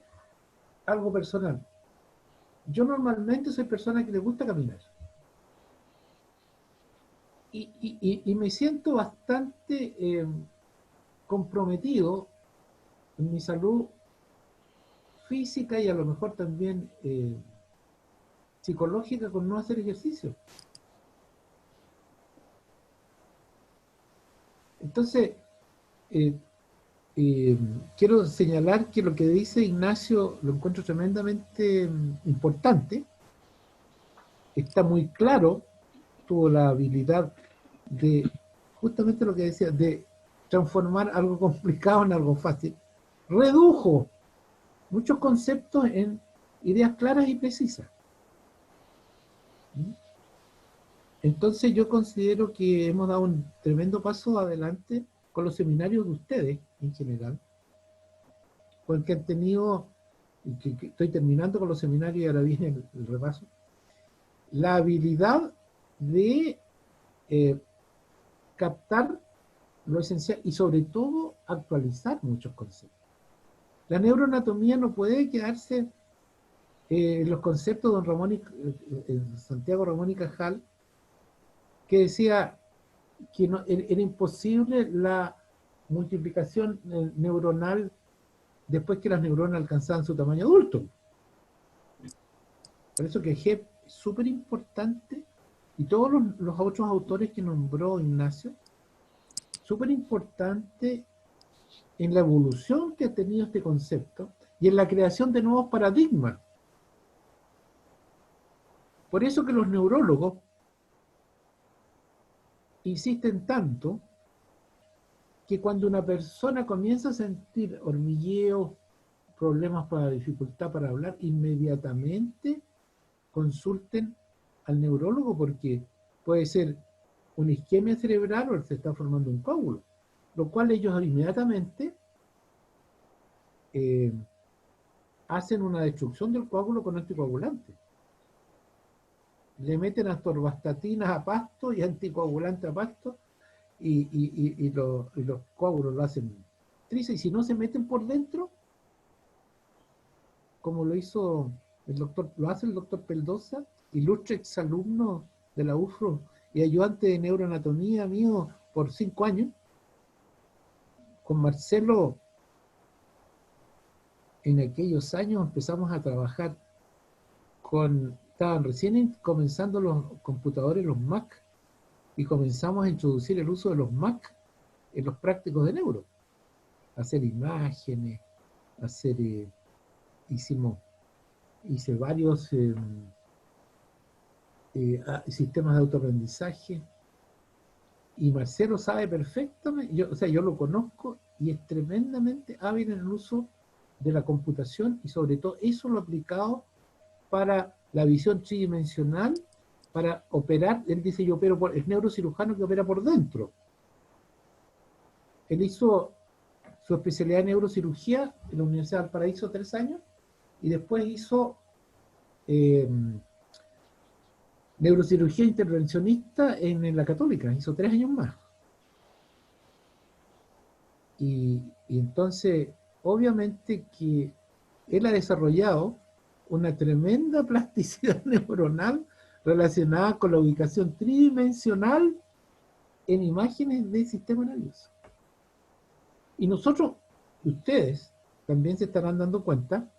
algo personal. Yo normalmente soy persona que le gusta caminar. Y me siento bastante comprometido en mi salud física y a lo mejor también psicológica con no hacer ejercicio. Entonces, quiero señalar que lo que dice Ignacio lo encuentro tremendamente importante. Está muy claro, tuvo la habilidad de, justamente lo que decía, de transformar algo complicado en algo fácil. Redujo muchos conceptos en ideas claras y precisas. Entonces yo considero que hemos dado un tremendo paso adelante con los seminarios de ustedes en general, porque han tenido, y que estoy terminando con los seminarios y ahora viene el repaso, la habilidad de captar lo esencial y sobre todo actualizar muchos conceptos. La neuroanatomía no puede quedarse en los conceptos de don Ramón Santiago Ramón y Cajal, que decía que no, era imposible la multiplicación neuronal después que las neuronas alcanzaban su tamaño adulto. Por eso que GEP es súper importante, y todos los otros autores que nombró Ignacio, súper importante en la evolución que ha tenido este concepto y en la creación de nuevos paradigmas. Por eso que los neurólogos insisten tanto que cuando una persona comienza a sentir hormigueo, problemas para dificultad para hablar, inmediatamente consulten al neurólogo, porque puede ser una isquemia cerebral o se está formando un coágulo, lo cual ellos inmediatamente hacen una destrucción del coágulo con anticoagulantes. Le meten atorvastatinas a pasto y anticoagulantes a pasto, y los coágulos lo hacen triste, y si no se meten por dentro, como lo hizo lo hace el doctor Peldosa, ilustre exalumno de la UFRO y ayudante de neuroanatomía mío por 5 años. Con Marcelo, en aquellos años empezamos a trabajar estaban recién comenzando los computadores, los Mac, y comenzamos a introducir el uso de los Mac en los prácticos de neuro. Hacer imágenes, hice varios sistemas de autoaprendizaje, y Marcelo sabe perfectamente, yo lo conozco, y es tremendamente hábil en el uso de la computación, y sobre todo eso lo ha aplicado para la visión tridimensional, para operar. Él dice, es neurocirujano que opera por dentro. Él hizo su especialidad en neurocirugía en la Universidad de Valparaíso 3 años, y después hizo neurocirugía intervencionista en la Católica, hizo 3 años más. Y entonces, obviamente que él ha desarrollado una tremenda plasticidad neuronal relacionada con la ubicación tridimensional en imágenes del sistema nervioso. Y nosotros, ustedes, también se estarán dando cuenta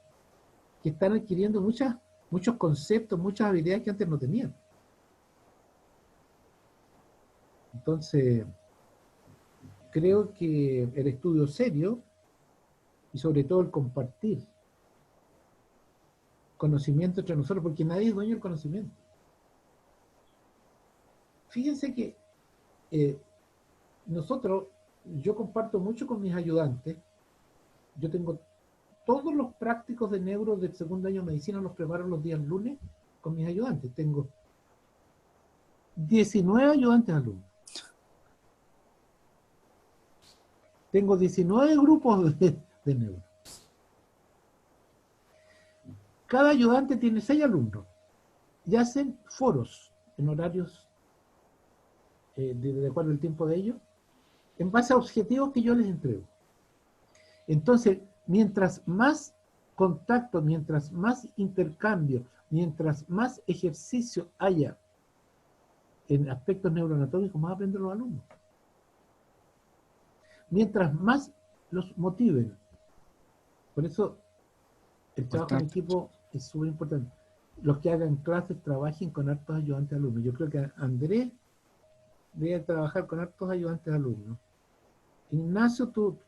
que están adquiriendo muchos conceptos, muchas habilidades que antes no tenían. Entonces, creo que el estudio serio, y sobre todo el compartir conocimiento entre nosotros, porque nadie es dueño del conocimiento. Fíjense que yo comparto mucho con mis ayudantes. Yo tengo todos los prácticos de neuro del segundo año de medicina, los preparo los días lunes con mis ayudantes. Tengo 19 ayudantes alumnos. Tengo 19 grupos de neuro. Cada ayudante tiene 6 alumnos y hacen foros en horarios de acuerdo al tiempo de ellos, en base a objetivos que yo les entrego. Entonces, mientras más contacto, mientras más intercambio, mientras más ejercicio haya en aspectos neuroanatómicos, más aprenden los alumnos. Mientras más los motiven. Por eso el trabajo en equipo es súper importante. Los que hagan clases trabajen con hartos ayudantes alumnos. Yo creo que Andrés debe trabajar con hartos ayudantes alumnos. Ignacio, ¿tú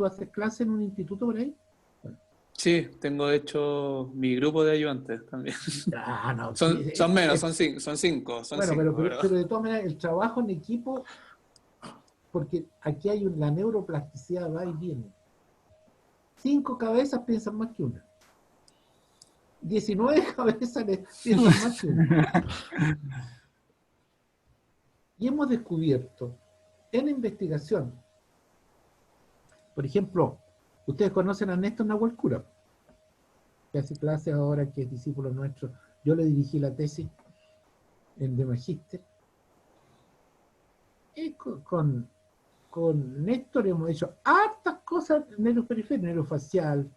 haces clases en un instituto por ahí? Bueno. Sí, tengo de hecho mi grupo de ayudantes también. Ah, no, son menos, son cinco. Pero de todas maneras, el trabajo en equipo porque aquí hay la neuroplasticidad va y viene. 5 cabezas piensan más que una. 19 cabezas piensan más que una. Y hemos descubierto en investigación, por ejemplo, ustedes conocen a Néstor Nahuelcura, que hace clases ahora, que es discípulo nuestro. Yo le dirigí la tesis de magíster. Y con Néstor hemos hecho hartas cosas neuroperiférico, neurofacial,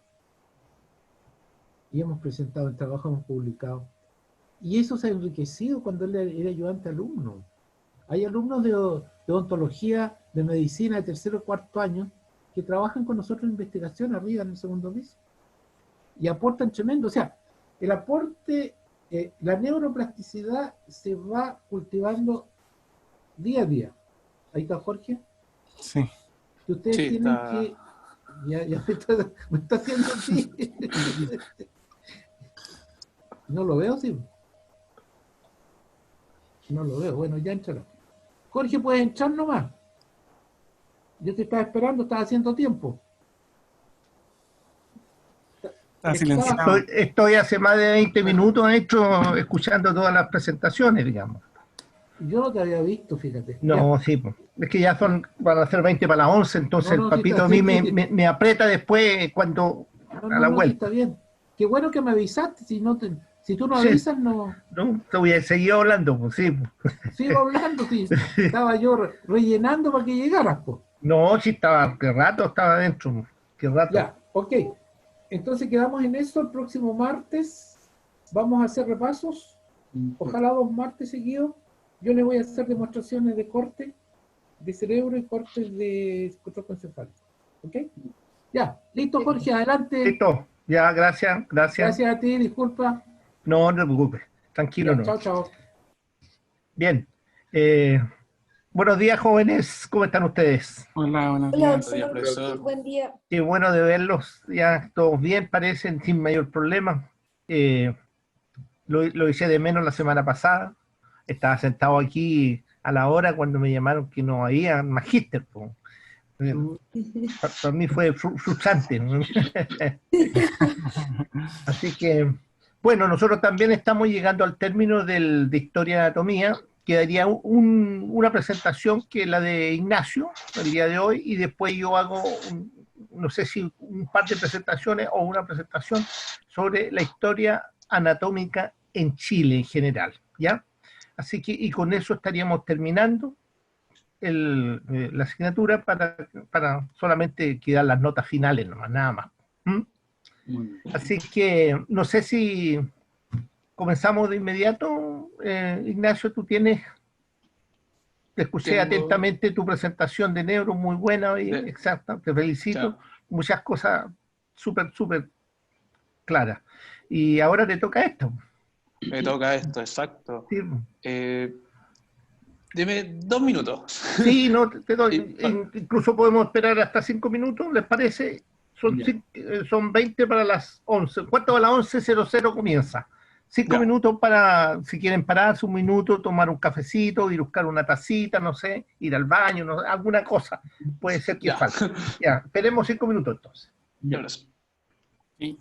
y hemos presentado el trabajo, hemos publicado. Y eso se ha enriquecido cuando él era ayudante alumno. Hay alumnos de odontología, de medicina de tercero o cuarto año que trabajan con nosotros en investigación arriba en el segundo piso. Y aportan tremendo. O sea, el aporte, la neuroplasticidad se va cultivando día a día. ¿Ahí está Jorge? Sí. Que ustedes Sí, tienen está. que... Ya me está haciendo así. No lo veo, sí. No lo veo. Bueno, ya entrará. Jorge, puedes entrar nomás. Yo te estaba esperando, estaba haciendo tiempo. Está silenciado. Estoy hace más de 20 minutos hecho escuchando todas las presentaciones, digamos. Yo no te había visto, fíjate. No, sí, pues. Es que ya van a ser 20 para las 11, entonces No, el sí, papito está a mí bien. me aprieta después cuando No, a la sí, vuelta. está bien. Qué bueno que me avisaste. Si tú no Sí. avisas, no ¿No? Te voy a seguir hablando, pues sí. sigo hablando. Sí. Estaba yo rellenando para que llegaras, pues. No, sí estaba, qué rato estaba adentro, qué rato. Ya, ok. Entonces quedamos en eso. El próximo martes vamos a hacer repasos. Ojalá 2 martes seguidos. Yo les voy a hacer demostraciones de corte de cerebro y corte de tronco encefálico. ¿Ok? Ya, listo, Jorge, adelante. Listo, ya, gracias. Gracias a ti, disculpa. No, no te preocupes, tranquilo. Ya, No. chao, chao. Bien. Buenos días, jóvenes, ¿cómo están ustedes? Hola, buenos Hola, días. Buenos días, profesor. buen día. Qué bueno de verlos, ya todos bien, parecen, sin mayor problema. Lo hice de menos la semana pasada. Estaba sentado aquí a la hora cuando me llamaron que no había magíster. Para mí fue frustrante, ¿no? Así que, bueno, nosotros también estamos llegando al término de historia de anatomía. Quedaría una presentación que es la de Ignacio, el día de hoy, y después yo hago, no sé si un par de presentaciones o una presentación sobre la historia anatómica en Chile en general, ¿ya? Así que, y con eso estaríamos terminando la asignatura para solamente quedar las notas finales nomás, nada más. Así que, no sé si comenzamos de inmediato. Ignacio, tú te escuché atentamente tu presentación de Neuro, muy buena hoy, exacta, te felicito. Chao. Muchas cosas súper claras. Y ahora te toca esto. Me toca esto, exacto. Sí, Dime 2 minutos. sí, no, te doy. Incluso podemos esperar hasta 5 minutos, ¿les parece? Son 20 para las 11. ¿Cuánto a las 11:00 comienza? 5 minutos para, si quieren pararse un minuto, tomar un cafecito, ir a buscar una tacita, no sé, ir al baño, no, alguna cosa. Puede ser que falte. Ya, esperemos 5 minutos entonces. Ya. Sí.